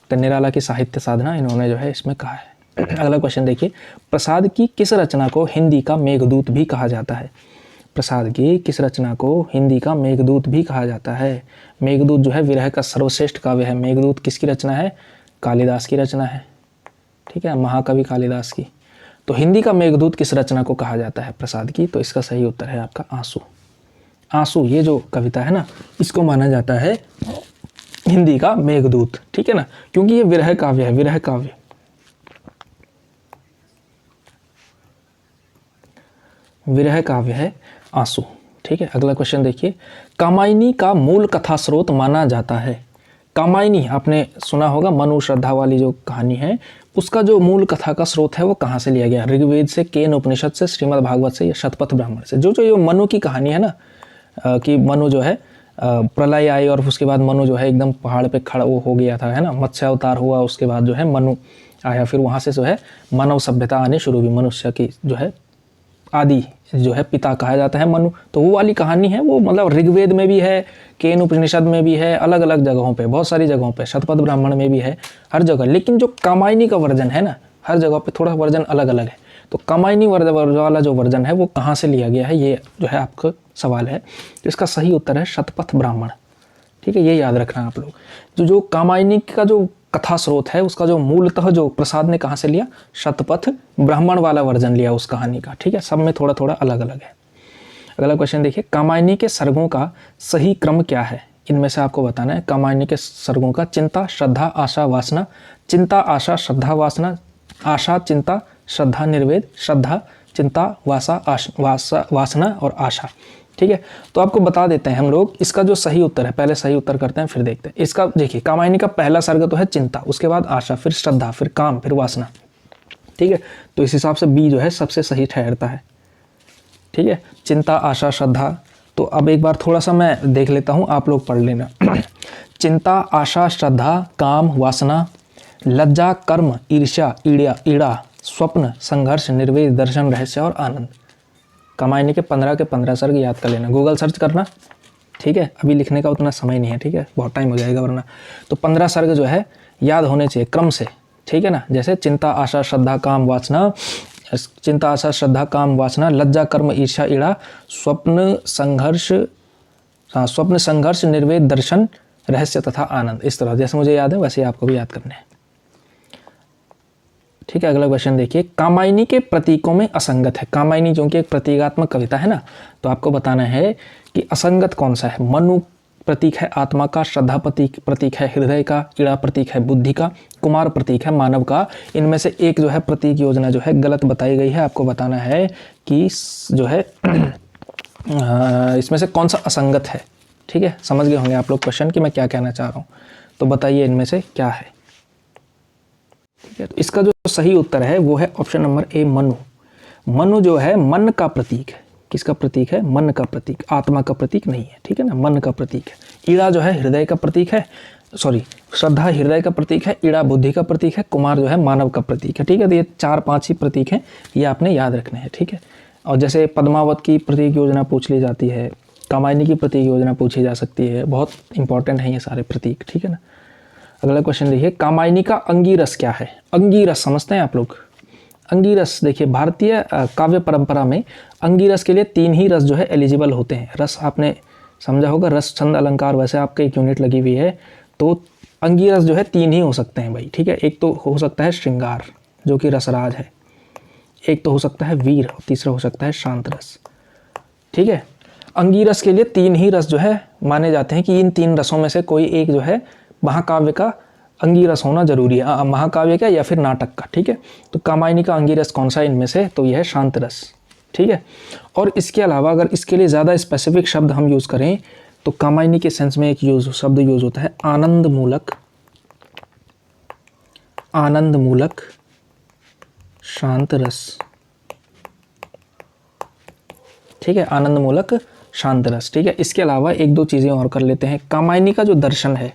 तो निराला की साहित्य साधना इन्होंने जो है इसमें कहा है। अगला क्वेश्चन देखिए, प्रसाद की किस रचना को हिंदी का मेघदूत भी कहा जाता है। प्रसाद की किस रचना को हिंदी का मेघदूत भी कहा जाता है। मेघदूत जो है विरह का सर्वश्रेष्ठ काव्य है। मेघदूत किसकी रचना है, कालिदास की रचना है। ठीक है, महाकवि कालिदास की। तो हिंदी का मेघदूत किस रचना को कहा जाता है प्रसाद की, तो इसका सही उत्तर है आपका आंसू। आंसू ये जो कविता है ना, इसको माना जाता है हिंदी का मेघदूत। ठीक है ना, क्योंकि ये विरह काव्य है, विरह काव्य। विरह काव्य है आंसू। ठीक है, अगला क्वेश्चन देखिए, कामायनी का मूल कथा स्रोत माना जाता है। कामायनी आपने सुना होगा, मनु श्रद्धा वाली जो कहानी है, उसका जो मूल कथा का स्रोत है वो कहाँ से लिया गया। ऋग्वेद से, केन उपनिषद से, श्रीमद् भागवत से या शतपथ ब्राह्मण से। जो ये मनु की कहानी है ना, कि मनु जो है प्रलय आई और उसके बाद मनु जो है एकदम पहाड़ पे खड़ा वो हो गया था, है ना, मत्स्य अवतार हुआ, उसके बाद जो है मनु आया, फिर वहाँ से जो है मानव सभ्यता आने शुरू हुई, मनुष्य की जो है आदि जो है पिता कहा जाता है मनु। तो वो वाली कहानी है, वो मतलब ऋग्वेद में भी है, केन उपनिषद में भी है, अलग अलग जगहों पे, बहुत सारी जगहों पे, शतपथ ब्राह्मण में भी है, हर जगह। लेकिन जो कामायनी का वर्जन है ना, हर जगह पे थोड़ा वर्जन अलग अलग है। तो कामायनी वाला जो वर्जन है वो कहाँ से लिया गया है, ये जो है आपका सवाल है। तो इसका सही उत्तर है शतपथ ब्राह्मण। ठीक है, ये याद रखना आप लोग। जो कामायनी का जो कथा स्रोत है, उसका जो मूलतः जो प्रसाद ने कहाँ से लिया, शतपथ ब्राह्मण वाला वर्जन लिया उस कहानी का। ठीक है, सब में थोड़ा थोड़ा अलग अलग है। अगला क्वेश्चन देखिए, कामायनी के सर्गों का सही क्रम क्या है। इनमें से आपको बताना है। कामायनी के सर्गों का चिंता, श्रद्धा, आशा, वासना, चिंता, आशा, श्रद्धा, वासना, आशा, चिंता, श्रद्धा, निर्वेद, श्रद्धा, चिंता, वासना और आशा। ठीक है, तो आपको बता देते हैं हम लोग इसका जो सही उत्तर है। पहले सही उत्तर करते हैं फिर देखते हैं। इसका देखिए, कामायनी का पहला सर्ग तो है चिंता, उसके बाद आशा, फिर श्रद्धा, फिर काम, फिर वासना। ठीक है, तो इस हिसाब से बी जो है सबसे सही ठहरता है। ठीक है, चिंता, आशा, श्रद्धा। तो अब एक बार थोड़ा सा मैं देख लेता हूँ, आप लोग पढ़ लेना। चिंता, आशा, श्रद्धा, काम, वासना, लज्जा, कर्म, ईर्ष्या, ईड़ा, स्वप्न, संघर्ष, निर्वेद, दर्शन, रहस्य और आनंद। कामायनी के 15 के 15 सर्ग याद कर लेना, गूगल सर्च करना। ठीक है, अभी लिखने का उतना समय नहीं है, ठीक है, बहुत टाइम हो जाएगा वरना। तो 15 सर्ग जो है याद होने चाहिए क्रम से। ठीक है ना, जैसे चिंता, आशा, श्रद्धा, काम, वासना, चिंता, आशा, श्रद्धा, काम, वासना, लज्जा, कर्म, ईर्ष्या, ईड़ा, स्वप्न, संघर्ष, निर्वेद, दर्शन, रहस्य तथा आनंद। इस तरह जैसे मुझे याद है वैसे आपको भी याद करने हैं। ठीक है, अगला क्वेश्चन देखिए, कामायनी के प्रतीकों में असंगत है। कामायनी जो कि एक प्रतीकात्मक कविता है ना, तो आपको बताना है कि असंगत कौन सा है। मनु प्रतीक है आत्मा का, श्रद्धा प्रतीक है हृदय का, ईड़ा प्रतीक है बुद्धि का, कुमार प्रतीक है मानव का। इनमें से एक जो है प्रतीक योजना जो है गलत बताई गई है। आपको बताना है कि जो है इसमें से कौन सा असंगत है। ठीक है, समझ गए होंगे आप लोग क्वेश्चन कि मैं क्या कहना चाह रहा हूँ। तो बताइए इनमें से क्या है। ठीक है, तो इसका जो सही उत्तर है वो है option number A, Manu. Manu जो है मन का प्रतीक है। किसका प्रतीक है? मन का प्रतीक, आत्मा का प्रतीक नहीं है, ठीक है ना, मन का प्रतीक है। ईड़ा जो है हृदय का प्रतीक है, सॉरी श्रद्धा हृदय का प्रतीक है, ईड़ा बुद्धि का प्रतीक है, कुमार जो है मानव का प्रतीक है, ठीक है। तो ये 4-5 ही प्रतीक हैं, ये आपने याद रखने हैं, ठीक है। और जैसे पद्मावत की प्रतीक योजना पूछ ली जाती है, कामायनी की प्रतीक योजना पूछी जा सकती है, बहुत इंपॉर्टेंट है ये सारे प्रतीक, ठीक है ना। अगला क्वेश्चन देखिए, कामायनी का अंगीरस क्या है? अंगीरस समझते हैं आप लोग? अंगीरस देखिए, भारतीय काव्य परंपरा में अंगीरस के लिए 3 ही रस जो है एलिजिबल होते हैं। रस आपने समझा होगा, रस छंद अलंकार, वैसे आपके एक यूनिट लगी हुई है, तो अंगीरस जो है 3 ही हो सकते हैं भाई, ठीक है। एक तो हो सकता है श्रृंगार जो कि रसराज है, एक तो हो सकता है वीर, और तीसरा हो सकता है शांत रस, ठीक है। अंगीरस के लिए 3 ही रस जो है माने जाते हैं कि इन 3 रसों में से कोई एक जो है महाकाव्य का अंगीरस होना जरूरी है, महाकाव्य का या फिर नाटक का, ठीक है। तो कामायनी का अंगीरस कौन सा इनमें से? तो यह है शांत रस, ठीक है। और इसके अलावा अगर इसके लिए ज़्यादा स्पेसिफिक शब्द हम यूज़ करें तो कामायनी के सेंस में एक शब्द यूज़ होता है आनंद मूलक, आनंद मूलक शांत रस, ठीक है, आनंद मूलक शांत रस, ठीक है। इसके अलावा 1-2 चीज़ें और कर लेते हैं। कामायनी का जो दर्शन है,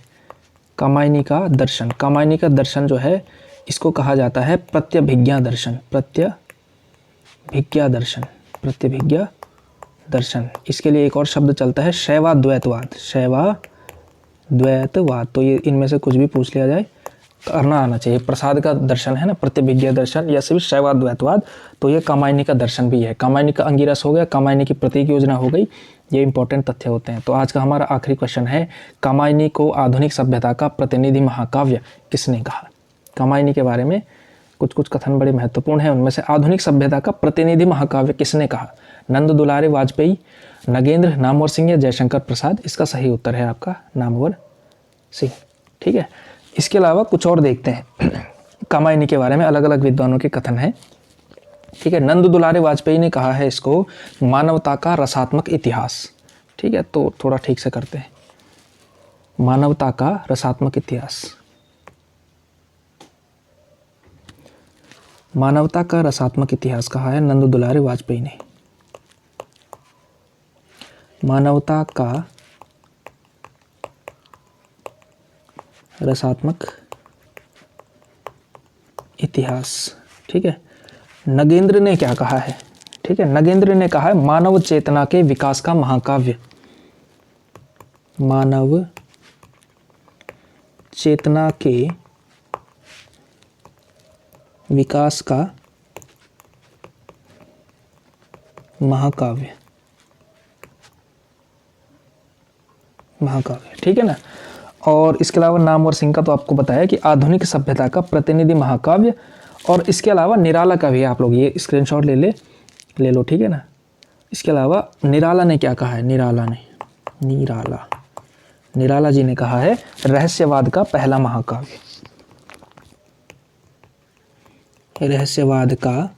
कामायनी का दर्शन, कामायनी का दर्शन जो है इसको कहा जाता है प्रत्यभिज्ञा दर्शन, प्रत्यभिज्ञा दर्शन, प्रत्यभिज्ञा दर्शन। इसके लिए एक और शब्द चलता है शैवाद्वैतवाद, शैवाद्वैतवाद। तो ये इनमें से कुछ भी पूछ लिया जाए करना आना चाहिए। प्रसाद का दर्शन है ना, प्रतिभिज्ञा दर्शन, या सिर्फ शैवाद्वैतवाद, तो ये कामायनी का दर्शन भी है। कामायनी का अंगीरस हो गया, कामायनी की प्रतीक योजना हो गई, ये इंपॉर्टेंट तथ्य होते हैं। तो आज का हमारा आखिरी क्वेश्चन है, कामायनी को आधुनिक सभ्यता का प्रतिनिधि महाकाव्य किसने कहा? कामायनी के बारे में कुछ कुछ कथन बड़े महत्वपूर्ण हैं, उनमें से आधुनिक सभ्यता का प्रतिनिधि महाकाव्य किसने कहा? नंद दुलारे वाजपेयी, नगेंद्र, नामवर सिंह या जयशंकर प्रसाद? इसका सही उत्तर है आपका नामवर सिंह, ठीक है। इसके अलावा कुछ और देखते हैं कामायनी के बारे में, अलग अलग विद्वानों के कथन हैं, ठीक है। नंद दुलारे वाजपेयी ने कहा है इसको मानवता का रसात्मक इतिहास, ठीक है। तो थोड़ा ठीक से करते हैं, मानवता का रसात्मक इतिहास, मानवता का रसात्मक इतिहास कहा है नंद दुलारे वाजपेयी ने। मानवता का रसात्मक इतिहास, ठीक है। नगेंद्र ने क्या कहा है? ठीक है, नगेंद्र ने कहा है मानव चेतना के विकास का महाकाव्य, मानव चेतना के विकास का महाकाव्य, महाकाव्य, ठीक है ना। और इसके अलावा नामवर सिंह का तो आपको बताया कि आधुनिक सभ्यता का प्रतिनिधि महाकाव्य, और इसके अलावा निराला का भी आप लोग ये स्क्रीनशॉट ले लो, ठीक है ना। इसके अलावा निराला ने क्या कहा है? निराला जी ने कहा है रहस्यवाद का पहला महाकाव्य, रहस्यवाद का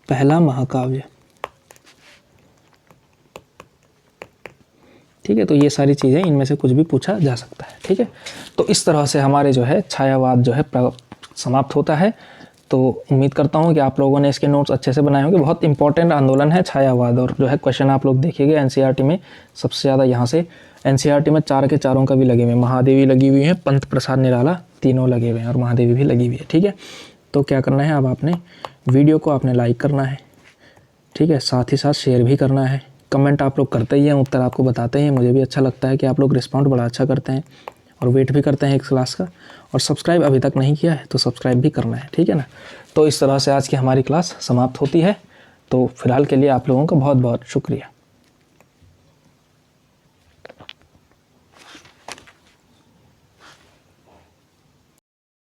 पहला महाकाव्य, ठीक है। तो ये सारी चीज़ें, इनमें से कुछ भी पूछा जा सकता है, ठीक है। तो इस तरह से हमारे जो है छायावाद जो है समाप्त होता है। तो उम्मीद करता हूँ कि आप लोगों ने इसके नोट्स अच्छे से बनाए होंगे। बहुत इंपॉर्टेंट आंदोलन है छायावाद, और जो है क्वेश्चन आप लोग देखिएगा एनसीईआरटी में सबसे ज़्यादा, यहाँ से एनसीईआरटी में 4 के 4 का भी लगे हुए हैं, महादेवी लगी हुई है, पंत प्रसाद निराला तीनों लगे हुए हैं, और महादेवी भी लगी हुई है, ठीक है। तो क्या करना है, अब आपने वीडियो को आपने लाइक करना है, ठीक है, साथ ही साथ शेयर भी करना है। कमेंट आप लोग करते ही हैं, उत्तर आपको बताते हैं, मुझे भी अच्छा लगता है कि आप लोग रिस्पॉन्ड बड़ा अच्छा करते हैं और वेट भी करते हैं एक क्लास का। और सब्सक्राइब अभी तक नहीं किया है तो सब्सक्राइब भी करना है, ठीक है ना। तो इस तरह से आज की हमारी क्लास समाप्त होती है। तो फिलहाल के लिए आप लोगों का बहुत बहुत शुक्रिया।